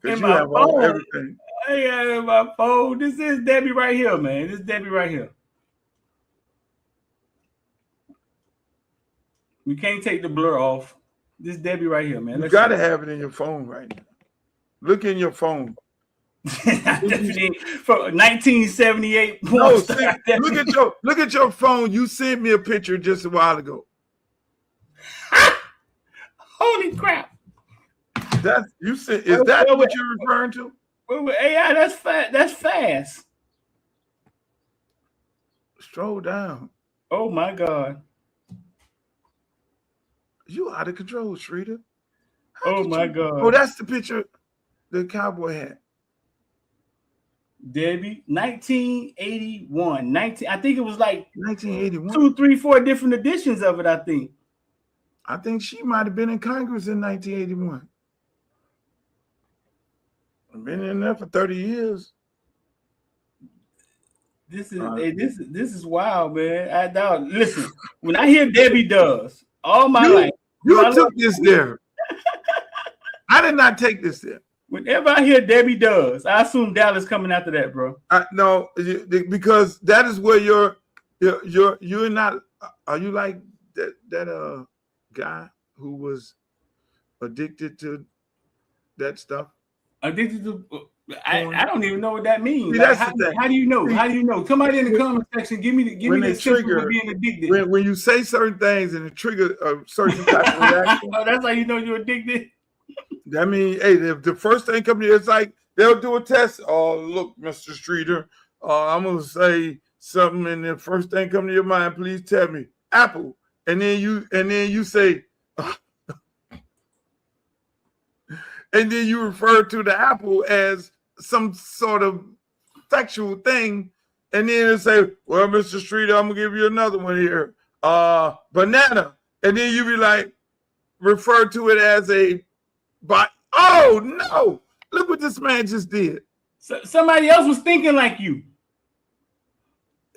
In you my have phone. everything. I got it in my phone. This is Debbie right here, man. This is Debbie right here. We can't take the blur off. This is Debbie right here, man. You got to have it in your phone right now. Look in your phone. Definitely from 1978. No, look at your phone. You sent me a picture just a while ago. Holy crap! Is that what you're referring to? AI, that's fast. That's fast. Stroll down. Oh my God! You out of control, Shrita. Oh my God! Oh, that's the picture the cowboy hat. Debbie, 1981. I think it was like 1981. 2, 3, 4 different editions of it, I think. I think she might have been in Congress in 1981. I've been in there for 30 years. This is wild, man. Listen, when I hear Debbie Does, all my life. You took this there. I did not take this there. Whenever I hear Debbie Does, I assume Dallas coming after that, bro. No, because that is where you're not. Are you like that guy who was addicted to that stuff? Addicted to? I don't even know what that means. See, like, how do you know? How do you know? Somebody in the comment section, give me the trigger being addicted. When you say certain things and it trigger a certain type of reaction. Oh, that's how you know you're addicted. That means, hey, if the first thing comes here, it's like they'll do a test. Oh, look, Mr. Streeter, I'm gonna say something, and the first thing come to your mind, please tell me Apple, and then you say, and then you refer to the apple as some sort of sexual thing, and then it say, well, Mr. Streeter, I'm gonna give you another one here, banana, and then you be like, refer to it as a. But oh no! Look what this man just did. Somebody else was thinking like you.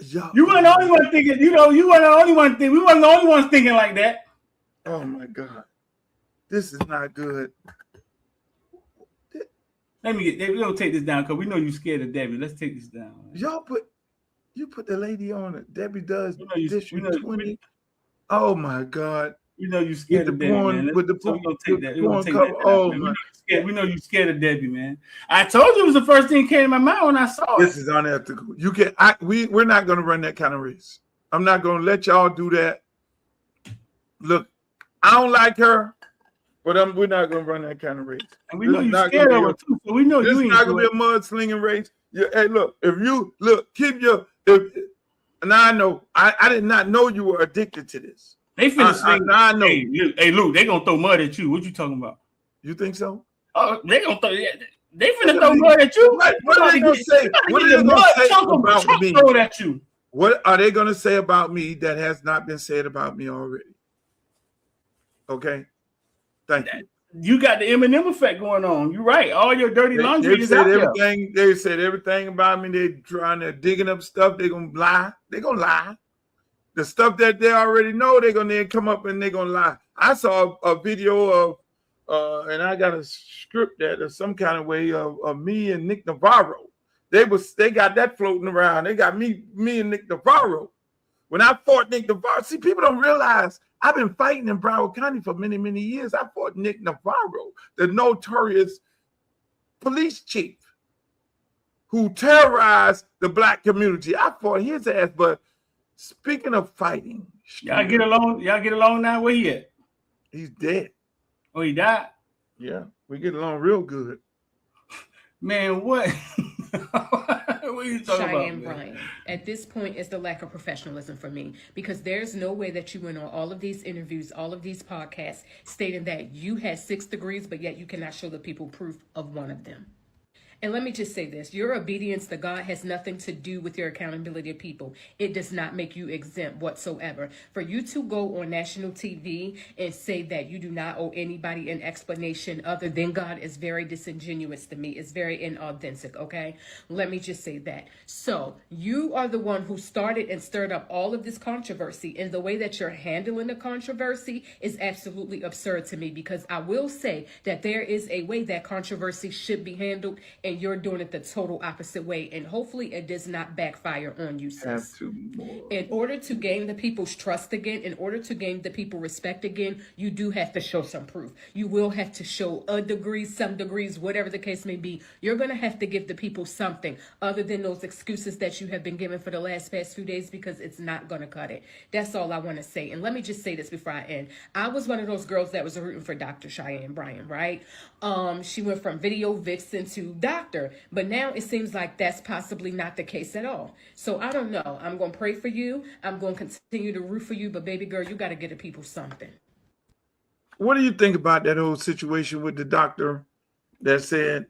Yo, you weren't the only one thinking. You weren't the only one thinking. We weren't the only ones thinking like that. Oh my God, this is not good. We're gonna take this down because we know you're scared of Debbie. Let's take this down. Y'all put the lady on it. Debbie Does District 20. Oh my God. You know you scared of Debbie, man. We're gonna take that. We know you scared of Debbie, man. I told you it was the first thing that came to my mind when I saw it. This is unethical. We're not gonna run that kind of race. I'm not gonna let y'all do that. Look, I don't like her, but we're not gonna run that kind of race. And we know you're scared of her too, so we know you ain't. It's not gonna be a mudslinging race. Hey, look, keep your. Now I know. I did not know you were addicted to this. They finna sling. I know. Hey, Luke, they gonna throw mud at you. What you talking about? You think so? Oh, they gonna throw. They finna throw mud at you. What are they gonna say? What are they gonna say about me? Throw at you. What are they gonna say about me that has not been said about me already? Okay, thank you. You got the Eminem effect going on. You're right. All your dirty laundry is out there. They said everything about me. They trying to digging up stuff. They gonna lie. They gonna lie. The stuff that they already know, they're gonna then come up and they're gonna lie. I saw a video of, and I got a script that or some kind of way of me and Nick Navarro. They got that floating around. They got me and Nick Navarro. When I fought Nick Navarro, see, people don't realize I've been fighting in Broward County for many, many years. I fought Nick Navarro, the notorious police chief who terrorized the black community. I fought his ass, but speaking of fighting, y'all get along. Y'all get along now. Where he at? He's dead. Oh, he died. Yeah, we get along real good. Man, what? What are you talking Cheyenne about, Bryan, at this point, is the lack of professionalism for me, because there's no way that you went on all of these interviews, all of these podcasts, stating that you had 6 degrees, but yet you cannot show the people proof of one of them. And let me just say this, your obedience to God has nothing to do with your accountability of people. It does not make you exempt whatsoever. For you to go on national TV and say that you do not owe anybody an explanation other than God is very disingenuous to me. It's very inauthentic, okay? Let me just say that. So you are the one who started and stirred up all of this controversy, and the way that you're handling the controversy is absolutely absurd to me, because I will say that there is a way that controversy should be handled, and you're doing it the total opposite way, and hopefully it does not backfire on you, sis. In order to gain the people's trust again, in order to gain the people respect again, you do have to show some proof. You will have to show a degree, some degrees, whatever the case may be. You're going to have to give the people something other than those excuses that you have been given for the past few days, because it's not going to cut it. That's all I want to say. And let me just say this before I end. I was one of those girls that was rooting for Dr. Cheyenne Bryan, right? She went from video vixen to doctor, but now it seems like that's possibly not the case at all. So I don't know. I'm going to pray for you. I'm going to continue to root for you, but baby girl, you got to get the people something. What do you think about that whole situation with the doctor that said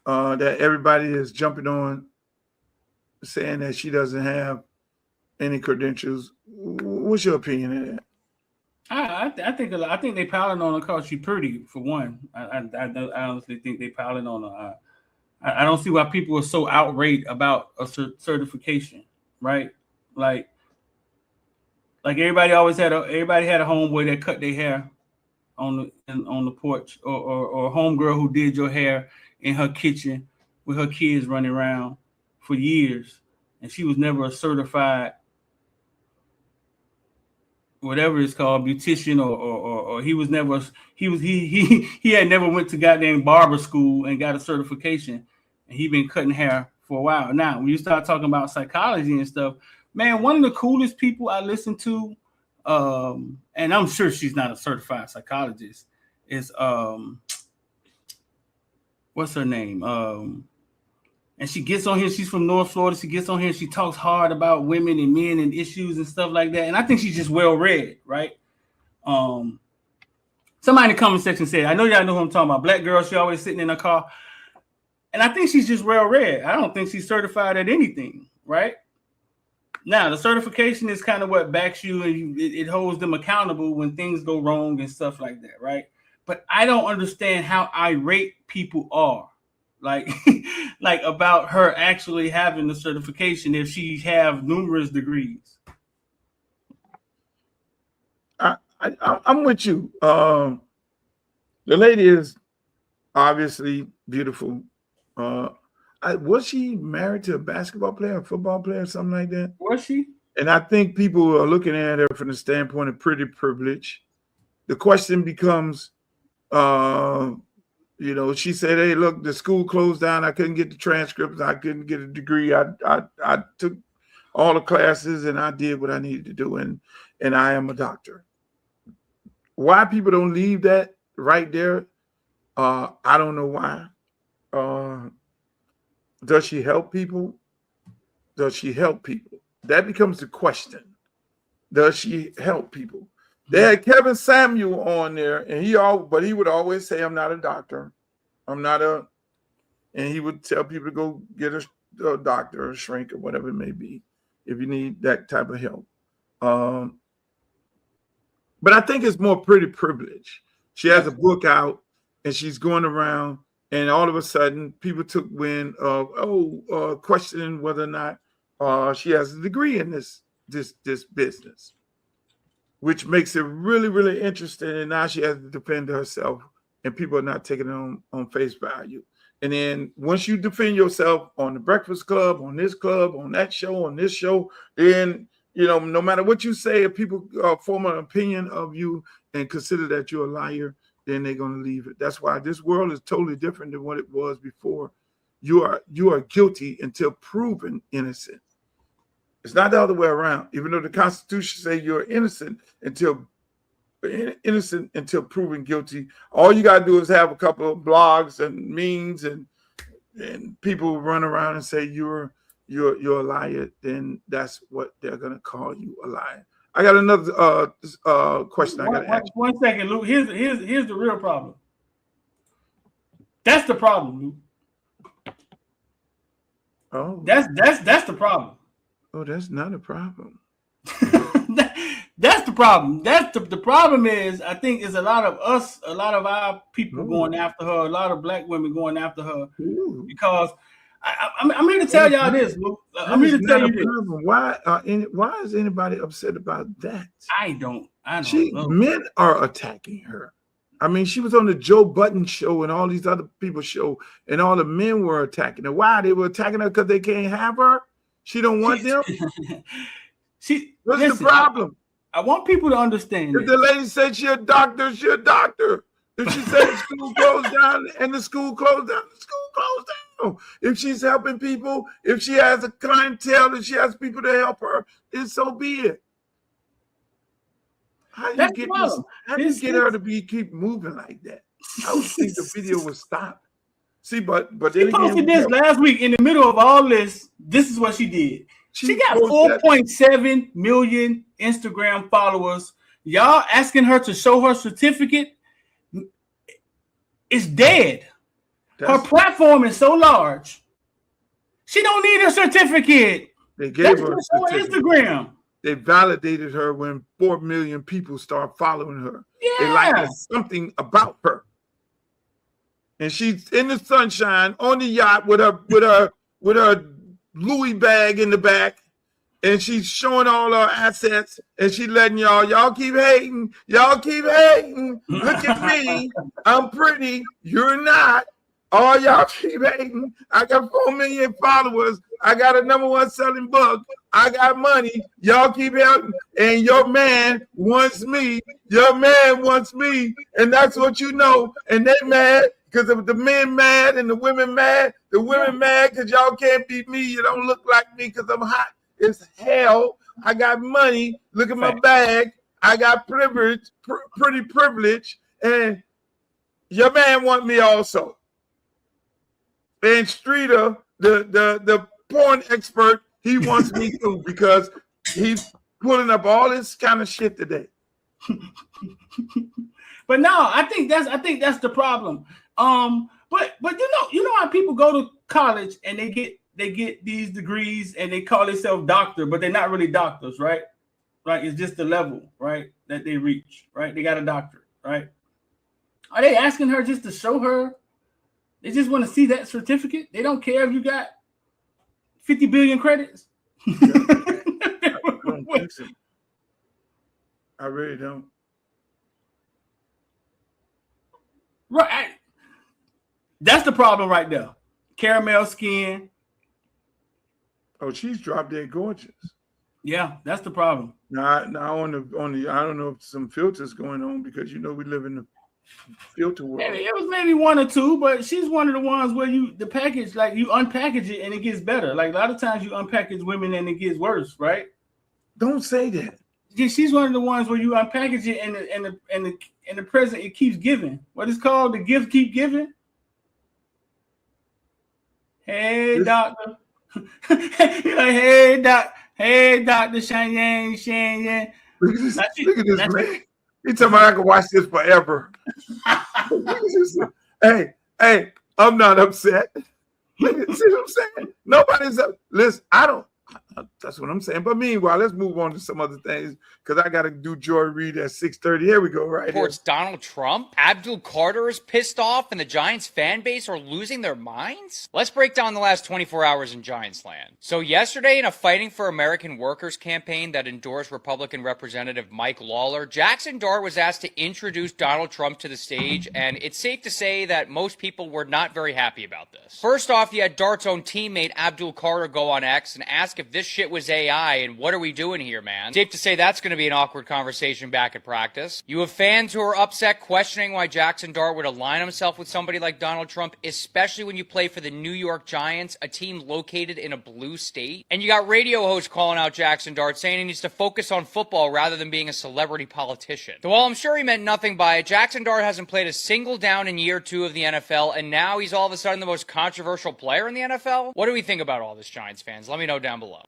that everybody is jumping on, saying that she doesn't have any credentials? What's your opinion of that? I think they piling on her because she's pretty, for one. I honestly think they piling on her. I don't see why people are so outraged about a certification, right? Like everybody had a homeboy that cut their hair on the porch, or a homegirl who did your hair in her kitchen with her kids running around for years, and she was never a certified, whatever it's called, beautician, or he had never went to goddamn barber school and got a certification, and he been cutting hair for a while. Now, when you start talking about psychology and stuff, man, one of the coolest people I listen to, and I'm sure she's not a certified psychologist, is what's her name? And she gets on here. She's from North Florida. She gets on here. She talks hard about women and men and issues and stuff like that. And I think she's just well read, right? Somebody in the comment section said, I know y'all know who I'm talking about. Black girl. She always sitting in her car. And I think she's just well read. I don't think she's certified at anything, right? Now, the certification is kind of what backs you, and it holds them accountable when things go wrong and stuff like that, right? But I don't understand how irate people are. Like about her actually having the certification if she have numerous degrees. I'm with you. The lady is obviously beautiful. Was she married to a basketball player, a football player, something like that? Was she? And I think people are looking at her from the standpoint of pretty privilege. The question becomes, she said, hey, look, the school closed down. I couldn't get the transcripts. I couldn't get a degree. I took all the classes and I did what I needed to do. And I am a doctor. Why people don't leave that right there, I don't know why. Does she help people? Does she help people? That becomes the question. Does she help people? They had Kevin Samuel on there, and he would always say, I'm not a doctor. And he would tell people to go get a doctor or a shrink or whatever it may be if you need that type of help. But I think it's more pretty privilege. She has a book out and she's going around, and all of a sudden people took wind of questioning whether or not she has a degree in this business, which makes it really, really interesting. And now she has to defend herself, and people are not taking it on face value. And then once you defend yourself on the Breakfast Club, on this club, on that show, on this show, then, no matter what you say, if people form an opinion of you and consider that you're a liar, then they're going to leave it. That's why this world is totally different than what it was before. You are guilty until proven innocent. It's not the other way around. Even though the Constitution says you're innocent until proven guilty. All you got to do is have a couple of blogs and memes and people run around and say you're you're a liar, then that's what they're gonna call you, a liar. I got another question I gotta ask. 1 second, Luke. Here's the real problem. That's the problem, Luke. Oh, that's the problem. Oh, that's not a problem. That's the problem. That's the problem is, I think, is a lot of our people going after her, a lot of black women going after her. Ooh. Because I'm here to tell y'all this, Luke. I'm here to tell you this. Why is anybody upset about that? I don't know. Men are attacking her. I mean, she was on the Joe Budden show and all these other people's show, and all the men were attacking her. Why? They were attacking her because they can't have her? She don't want them? What's the problem? I want people to understand. If the lady said she's a doctor, she's a doctor. If she said the school closed down and the school closed down, the school closed down. If she's helping people, if she has a clientele, if she has people to help her, then so be it. How do you get her to keep moving like that? I would think the video would stop. See, but then she posted this last week in the middle of all this. This is what she did. She got 4.7 million Instagram followers. Y'all asking her to show her certificate? It's dead. Her platform is so large. She don't need a certificate. They gave her a certificate. Instagram. They validated her when 4 million people start following her. Yeah. They like something about her. And she's in the sunshine on the yacht with her Louis bag in the back, and she's showing all her assets, and she letting y'all keep hating. Y'all keep hating. Look at me. I'm pretty. You're not. All y'all keep hating. I got 4 million followers. I got a #1 selling book. I got money. Y'all keep hating. And your man wants me. Your man wants me. And that's what you know. And they mad because of the men mad and the women mad. The women mad because y'all can't beat me. You don't look like me because I'm hot as hell. I got money. Look at my bag. I got privilege, pretty privilege. And your man want me also. And Streeter, the porn expert, he wants me too because he's pulling up all this kind of shit today. But no, I think that's the problem. But you know how people go to college and they get these degrees and they call themselves doctor, but they're not really doctors, right? Right? It's just the level, right, that they reach, right? They got a doctorate, right? Are they asking her just to show her? They just want to see that certificate. They don't care if you got 50 billion credits. I don't think so. I really don't. Right. That's the problem right there. Caramel skin. Oh, she's drop dead gorgeous. Yeah, that's the problem. Now on the I don't know if some filters going on because we live in the filter world. It was maybe 1 or 2, but she's one of the ones where the package, like you unpackage it and it gets better. Like a lot of times you unpackage women and it gets worse, right? Don't say that. Yeah, she's one of the ones where you unpackage it and the present it keeps giving. What is called the gift keep giving. Hey doctor, you're like hey doctor Shang. Look at this man. He talking about I can watch this forever. hey, I'm not upset. See what I'm saying? Nobody's up. Listen, I don't. That's what I'm saying. But meanwhile, let's move on to some other things because I got to do Joy Reid at 6:30. Here we go. Right Reports here. Donald Trump, Abdul Carter is pissed off, and the Giants fan base are losing their minds. Let's break down the last 24 hours in Giants land. So yesterday, in a Fighting for American Workers campaign that endorsed Republican Representative Mike Lawler, Jackson Dart was asked to introduce Donald Trump to the stage, and it's safe to say that most people were not very happy about this. First off, you had Dart's own teammate Abdul Carter go on X and ask if this this shit was AI and what are we doing here, man? Safe to say that's going to be an awkward conversation back at practice. You have fans who are upset questioning why Jackson Dart would align himself with somebody like Donald Trump, especially when you play for the New York Giants, a team located in a blue state. And you got radio hosts calling out Jackson Dart, saying he needs to focus on football rather than being a celebrity politician. So while I'm sure he meant nothing by it, Jackson Dart hasn't played a single down in year 2 of the NFL, and now he's all of a sudden the most controversial player in the NFL? What do we think about all this, Giants fans? Let me know down below.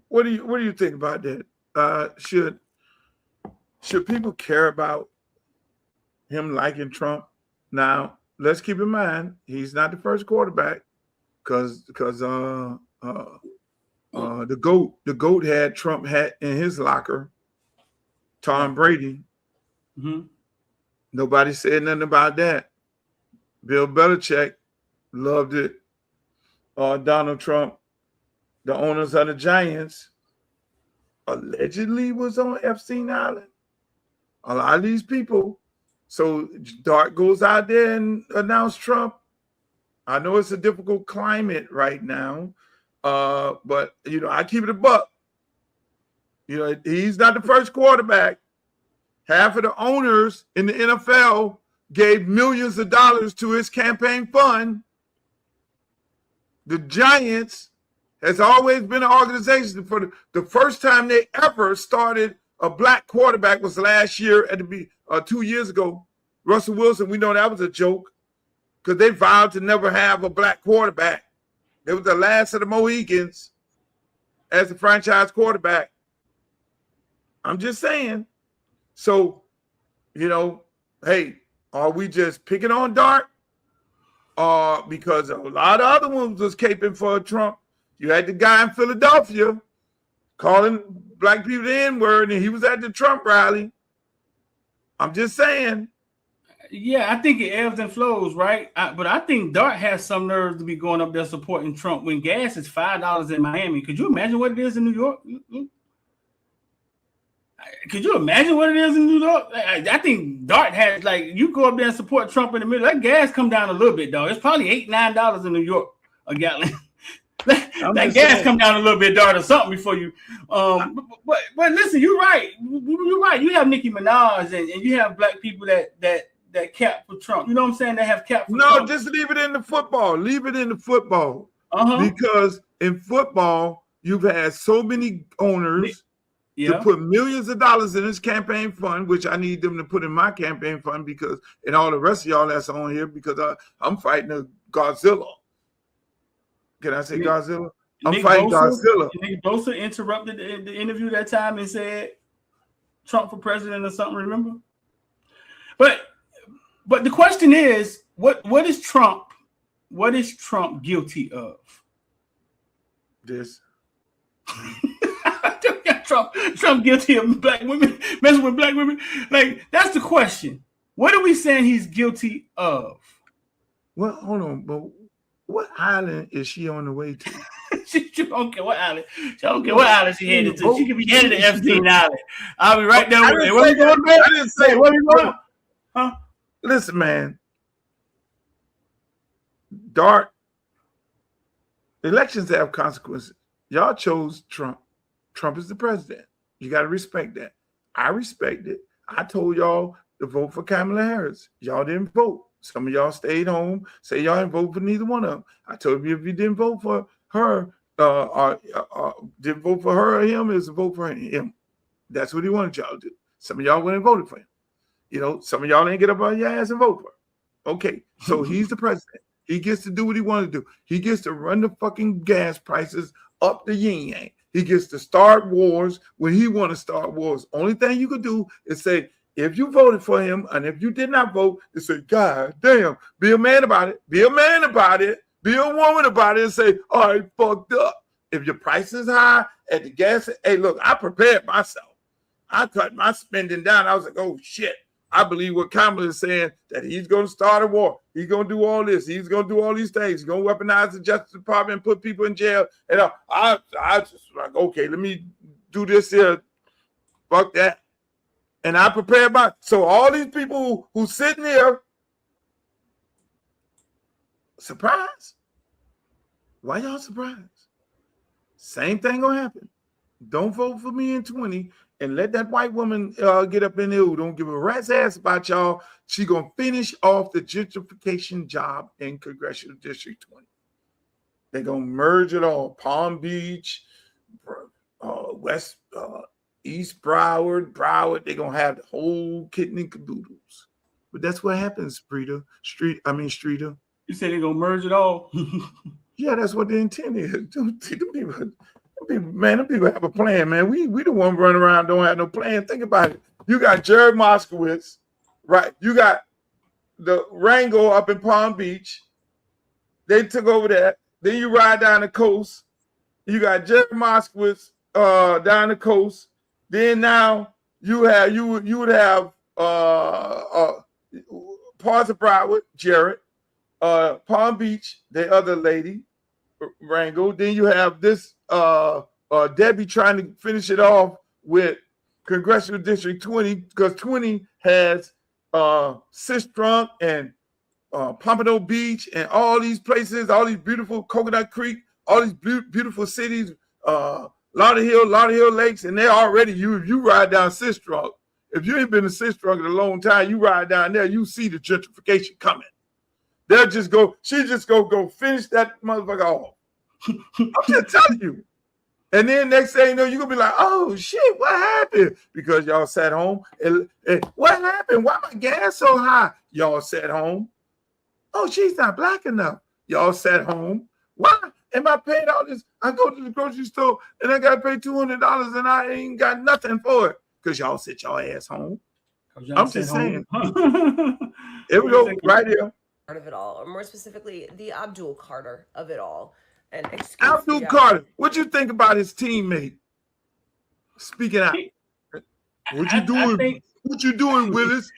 What do you think about that? Should people care about him liking Trump? Now, let's keep in mind he's not the first quarterback because the goat had Trump hat in his locker. Tom Brady. Mm-hmm. Nobody said nothing about that. Bill Belichick loved it. Donald Trump, the owners of the Giants, allegedly was on Epstein Island. A lot of these people. So Dart goes out there and announce Trump. I know it's a difficult climate right now, but I keep it a buck. He's not the first quarterback. Half of the owners in the NFL gave millions of dollars to his campaign fund. The Giants has always been an organization for the first time they ever started a black quarterback was last year 2 years ago. Russell Wilson, we know that was a joke because they vowed to never have a black quarterback. They were the last of the Mohicans as a franchise quarterback. I'm just saying. So, hey, are we just picking on Dart? Because a lot of other ones was caping for Trump. You had the guy in Philadelphia calling black people the N-word, and he was at the Trump rally. I'm just saying. Yeah, I think it ebbs and flows, right? But I think Dart has some nerve to be going up there supporting Trump when gas is $5 in Miami. Could you imagine what it is in New York? Could you imagine what it is in New York? I think Dart has, you go up there and support Trump in the middle. That gas come down a little bit, dog. It's probably $8-9 in New York a gallon. that gas come down a little bit, Dart, or something before you. But listen, you're right. You're right. You have Nicki Minaj and you have black people that cap for Trump. You know what I'm saying? They have cap for Trump. No, just leave it in the football. Leave it in the football. Because in football, you've had so many owners to put millions of dollars in his campaign fund, which I need them to put in my campaign fund and all the rest of y'all that's on here because I'm fighting a Godzilla. Can I say Godzilla? I'm fighting Godzilla. Nick Bosa interrupted the interview that time and said Trump for president or something, remember? But the question is, what is Trump guilty of? This. Trump guilty of black women, messing with black women. That's the question. What are we saying he's guilty of? Well, hold on, but what island is she on the way to? She don't care what island. She don't care what island she headed to. She could be headed to Epstein Island. I'll be right there with her. Where we going, man? I didn't say where we going? Huh? Listen, man. Dart. Elections have consequences. Y'all chose Trump. Trump is the president. You got to respect that. I respect it. I told y'all to vote for Kamala Harris. Y'all didn't vote. Some of y'all stayed home, say y'all didn't vote for neither one of them. I told you if you didn't vote for her, didn't vote for her or him, is a vote for him. That's what he wanted y'all to do. Some of y'all went and voted for him. Some of y'all didn't get up on your ass and vote for her. Okay, so he's the president. He gets to do what he wanted to do. He gets to run the fucking gas prices up the yin-yang. He gets to start wars when he want to start wars. Only thing you could do is say, if you voted for him, and if you did not vote, to say, God damn, be a man about it. Be a man about it. Be a woman about it and say, all right, fucked up. If your price is high at the gas, hey, look, I prepared myself. I cut my spending down. I was like, oh, shit. I believe what Kamala is saying, that he's going to start a war. He's going to do all this. He's going to do all these things. He's going to weaponize the Justice Department and put people in jail. And I just like, okay, let me do this here. Fuck that. And I prepared my. So all these people who sitting here, surprised? Why y'all surprised? Same thing gonna happen. Don't vote for me in 20 and let that white woman get up in there who don't give a rat's ass about y'all. She gonna finish off the gentrification job in Congressional District 20. They're gonna merge it all. Palm Beach, West, East Broward. They're gonna have the whole kit and caboodles. But that's what happens, Streeter. You said they're gonna merge it all. Yeah, that's what the intent is. Them people have a plan, man. We the one running around don't have no plan. Think about it. You got Jared Moskowitz, right? You got the Rango up in Palm Beach. They took over that. Then you ride down the coast. You got Jared Moskowitz down the coast. Then now you would have parts of Broward, Jared, Palm Beach, the other lady, Rango. Then you have this Debbie trying to finish it off with Congressional District 20 because 20 has Sistrunk and Pompano Beach and all these places, all these beautiful Coconut Creek, all these beautiful cities, Lauderhill Lakes, and they're already you ride down Sistrunk. If you ain't been to Sistrunk in a long time, you ride down there, you see the gentrification coming. They'll just go, she just go finish that motherfucker off. I'm just telling you. And then next thing you know, you're gonna be like, oh shit, what happened? Because y'all sat home. And what happened? Why my gas so high? Y'all sat home. Oh, she's not black enough. Y'all sat home. Why am I paying all this? I go to the grocery store and I gotta pay $200 and I ain't got nothing for it. Because y'all sit y'all ass home. I'm just saying. Here we go, right here. Part of it all, or more specifically, the Abdul Carter of it all. And Abdul Carter, what you think about his teammate speaking out? What you doing? What you doing, Willis?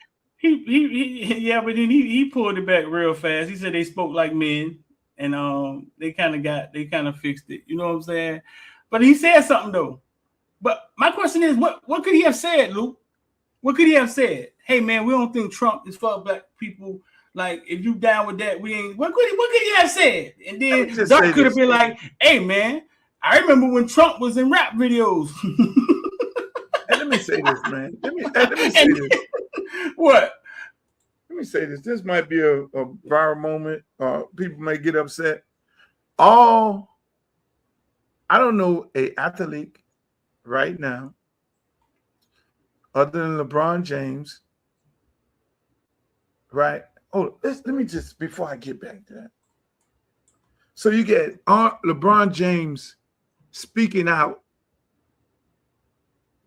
Yeah, but then he pulled it back real fast. He said they spoke like men, and they kind of fixed it. You know what I'm saying? But he said something though. But my question is, what could he have said, Luke? What could he have said? Hey man, we don't think Trump is for black people. Like, if you down with that, we ain't. What could he have said? And then Doc could have been like, "Hey, man, I remember when Trump was in rap videos." Hey, let me say this, man. Let me say this. What? Let me say this. This might be a viral moment. People may get upset. I don't know an athlete right now, other than LeBron James, right? Oh, let me just, before I get back to that. So you get LeBron James speaking out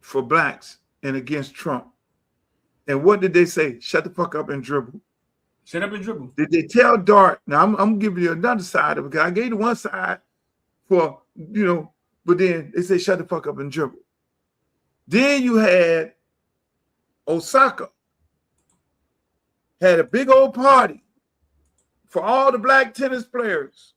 for blacks and against Trump. And what did they say? Shut the fuck up and dribble. Shut up and dribble. Did they tell Dart? Now I'm giving you another side of it because I gave you one side for, but then they say shut the fuck up and dribble. Then you had Osaka. Had a big old party for all the black tennis players.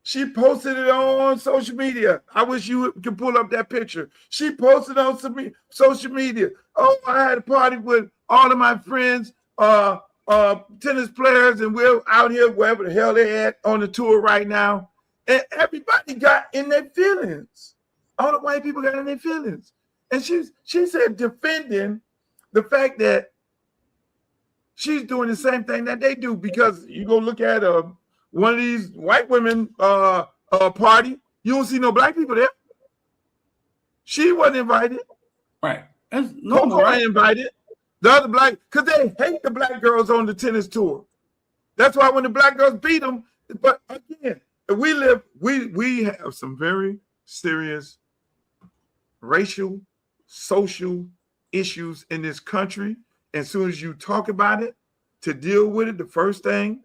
She posted it on social media. I wish you could pull up that picture. She posted on some social media. Oh, I had a party with all of my friends, tennis players, and we're out here wherever the hell they're at on the tour right now. And everybody got in their feelings. All the white people got in their feelings. And she said defending the fact that she's doing the same thing that they do, because you go look at one of these white women party, you don't see no black people there. She wasn't invited. Right. That's normal, right? Invited. The other black, because they hate the black girls on the tennis tour. That's why when the black girls beat them, but again, we have some very serious racial, social issues in this country. As soon as you talk about it, to deal with it, the first thing,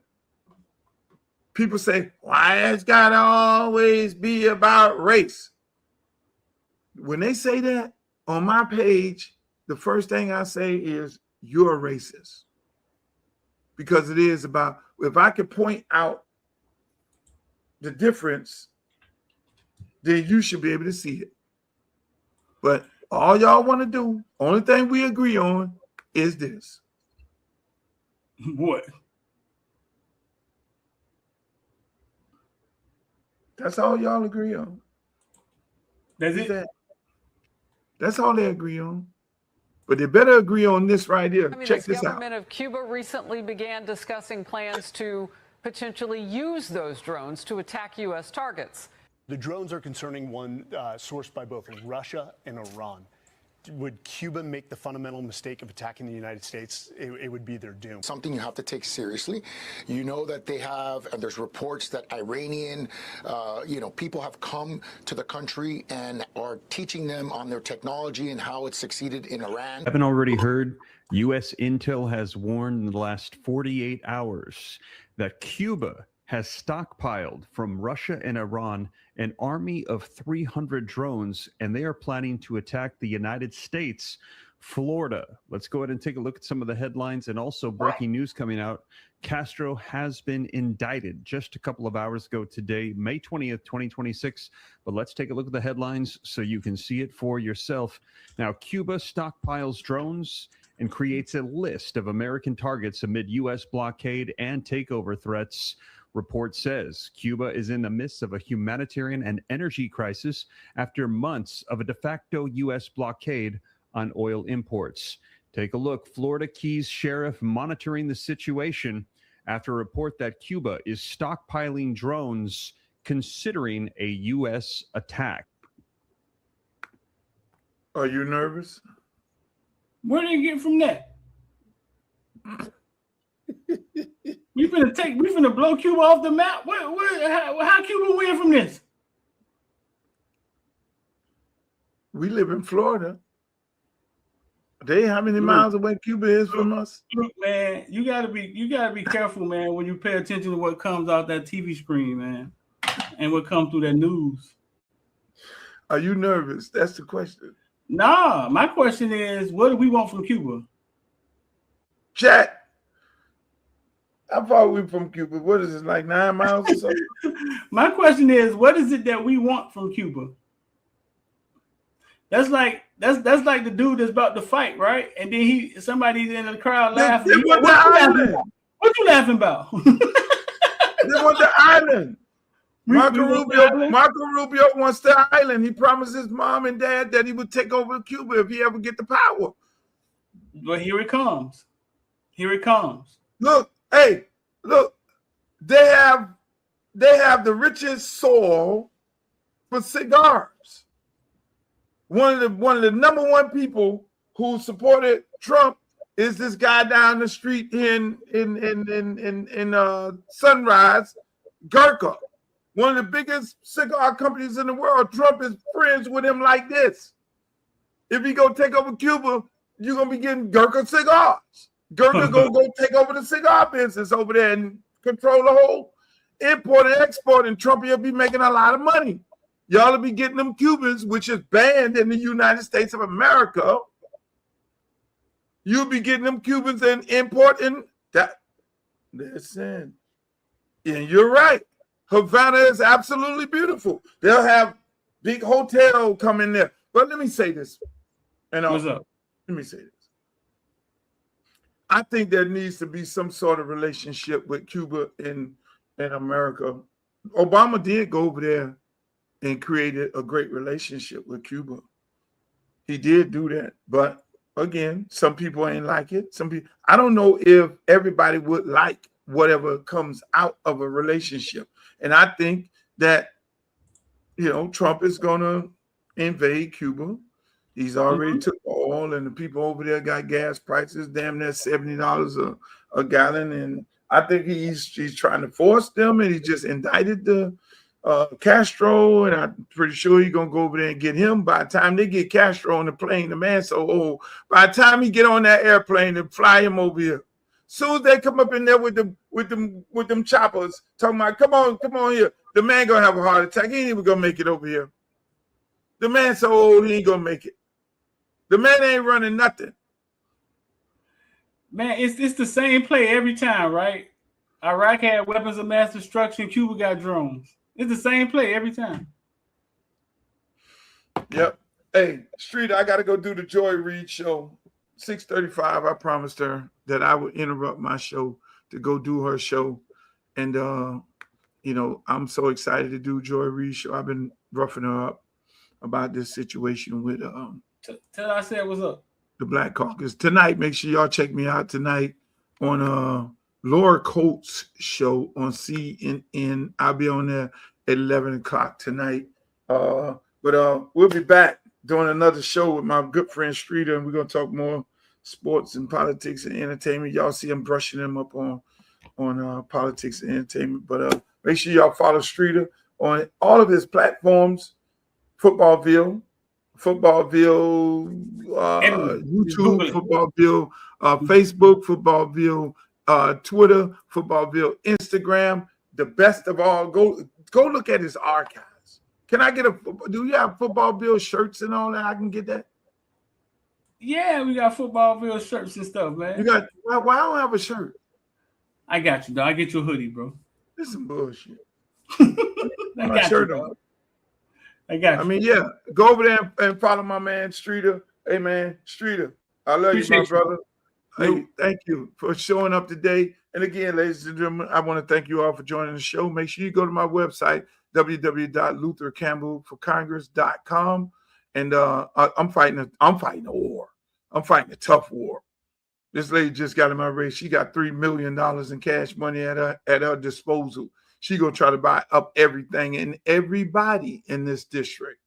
people say, why it's got to always be about race? When they say that on my page, the first thing I say is, you're a racist. Because it is about, if I could point out the difference, then you should be able to see it. But all y'all want to do, only thing we agree on is this. What? That's all y'all agree on. That's it. That's all they agree on. But they better agree on this right here. Check this out. The government of Cuba recently began discussing plans to potentially use those drones to attack U.S. targets. The drones are concerning one sourced by both Russia and Iran. Would Cuba make the fundamental mistake of attacking the United States? It would be their doom. Something you have to take seriously. You know that they have, and there's reports that Iranian, people have come to the country and are teaching them on their technology and how it succeeded in Iran. Haven't already heard? U.S. Intel has warned in the last 48 hours that Cuba has stockpiled from Russia and Iran an army of 300 drones, and they are planning to attack the United States, Florida. Let's go ahead and take a look at some of the headlines, and also breaking news coming out. Castro has been indicted just a couple of hours ago today, May 20th, 2026. But let's take a look at the headlines so you can see it for yourself. Now, Cuba stockpiles drones and creates a list of American targets amid U.S. blockade and takeover threats. Report says Cuba is in the midst of a humanitarian and energy crisis after months of a de facto U.S. blockade on oil imports. Take a look. Florida Keys sheriff monitoring the situation after a report that Cuba is stockpiling drones considering a U.S. attack. Are you nervous? Where did you get from that? we finna blow Cuba off the map. How Cuba win from this? We live in Florida. How many miles away Cuba is from us? Look, man, you gotta be careful, man, when you pay attention to what comes out that TV screen, man, and what comes through that news. Are you nervous? That's the question. Nah, my question is, what do we want from Cuba? Chat. How far are we from Cuba? What is it, like 9 miles or something? My question is, what is it that we want from Cuba? That's like the dude that's about to fight, right? And then somebody's in the crowd laughing. What you laughing about? They want the island. Marco Rubio wants the island. He promised his mom and dad that he would take over Cuba if he ever get the power. But here it comes. Here it comes. Look, they have the richest soil for cigars. One of the number one people who supported Trump is this guy down the street in Sunrise, Gurkha. One of the biggest cigar companies in the world. Trump is friends with him like this. If he go take over Cuba, you're gonna be getting Gurkha cigars. Gurkha gonna go take over the cigar business over there and control the whole import and export, and Trump will be making a lot of money. Y'all will be getting them Cubans, which is banned in the United States of America. You'll be getting them Cubans and importing that. Listen, and you're right. Havana is absolutely beautiful. They'll have big hotel come in there. But let me say this. What's up? Let me say this. I think there needs to be some sort of relationship with Cuba and America. Obama did go over there and created a great relationship with Cuba. He did do that. But again, some people ain't like it. Some people, I don't know if everybody would like whatever comes out of a relationship. And I think that, Trump is going to invade Cuba. He's already took oil, and the people over there got gas prices damn near $70 a gallon. And I think he's trying to force them, and he just indicted the Castro, and I'm pretty sure he's going to go over there and get him. By the time they get Castro on the plane, the man so old, by the time he get on that airplane and fly him over here, soon as they come up in there with them choppers, talking about, come on here, the man gonna have a heart attack. He ain't even gonna make it over here. The man so old, he ain't gonna make it. The man ain't running nothing. Man, it's the same play every time, right? Iraq had weapons of mass destruction. Cuba got drones. It's the same play every time. Yep. Hey, Street, I got to go do the Joy Reid show. 6:35. I promised her that I would interrupt my show to go do her show. And, I'm so excited to do Joy Reid's show. I've been roughing her up. about this situation with Tell I said what's up. The Black Caucus tonight. Make sure y'all check me out tonight on Laura Coates' show on CNN. I'll be on there at 11 o'clock tonight. But we'll be back doing another show with my good friend Streeter, and we're gonna talk more sports and politics and entertainment. Y'all see I'm brushing them up on politics and entertainment. But make sure y'all follow Streeter on all of his platforms. Footballville, YouTube, Footballville, Facebook, Footballville, Twitter, Footballville, Instagram. The best of all, go look at his archives. Can I get do you have Footballville shirts and all that? I can get that? Yeah, we got Footballville shirts and stuff, man. You got why I don't have a shirt? I got you, dog. I get you a hoodie, bro. This is some bullshit. I got you, dog. I got you. I mean, yeah. Go over there and follow my man Streeter. Hey man, Streeter. I love you, my brother. Hey, thank you for showing up today. And again, ladies and gentlemen, I want to thank you all for joining the show. Make sure you go to my website, www.luthercampbellforcongress.com. And I'm fighting a war. I'm fighting a tough war. This lady just got in my race. She got $3 million in cash money at her disposal. She gonna try to buy up everything and everybody in this district.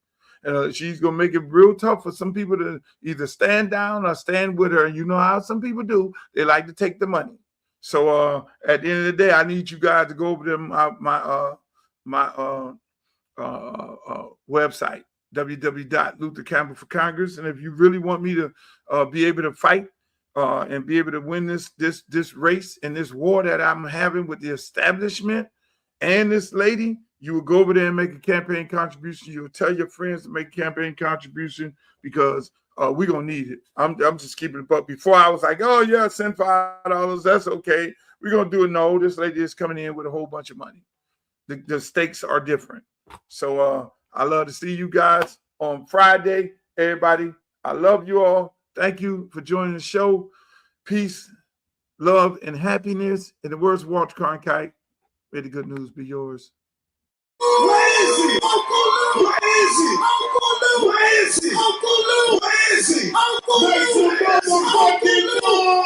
And she's gonna make it real tough for some people to either stand down or stand with her. And you know how some people do; they like to take the money. So at the end of the day, I need you guys to go over to my website, www.luthercampbellforcongress. And if you really want me to be able to fight and be able to win this race and this war that I'm having with the establishment and this lady, you will go over there and make a campaign contribution. You'll tell your friends to make a campaign contribution because we're going to need it. I'm just keeping it. But before I was like, oh, yeah, send $5. That's okay. We're going to do it. No, this lady is coming in with a whole bunch of money. The stakes are different. So I love to see you guys on Friday. Everybody, I love you all. Thank you for joining the show. Peace, love, and happiness. In the words of Walter Cronkite, may the good news be yours. Where is he? Where is he? Where is he? Where is he? Make some motherfucking noise!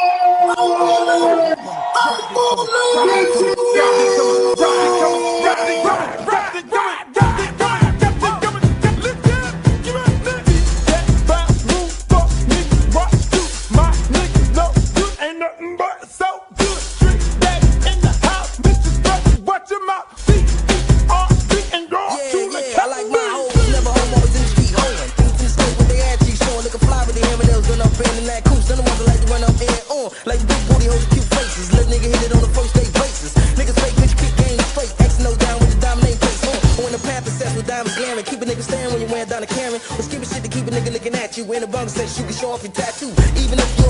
Ain't nothing but so good. Street back in the house, Mr. Strutter, watch him out. I like my hoes, never homos in the street hoeing. Things in the state with their ass cheeks showing, looking fly with the M&Ls run up in that coupe. None of the ones that like to run up and on, like the big booty hoes with cute faces. Little nigga hit it on the first day basis. Niggas fake, bitch, kick game straight. X nose down with the dominate face on. On the path obsessed with diamonds glaring. Keep a nigga staring when you're wearing down a Karen. Or skipping shit to keep a nigga looking at you. In the bunk says you can show off your tattoo. Even if you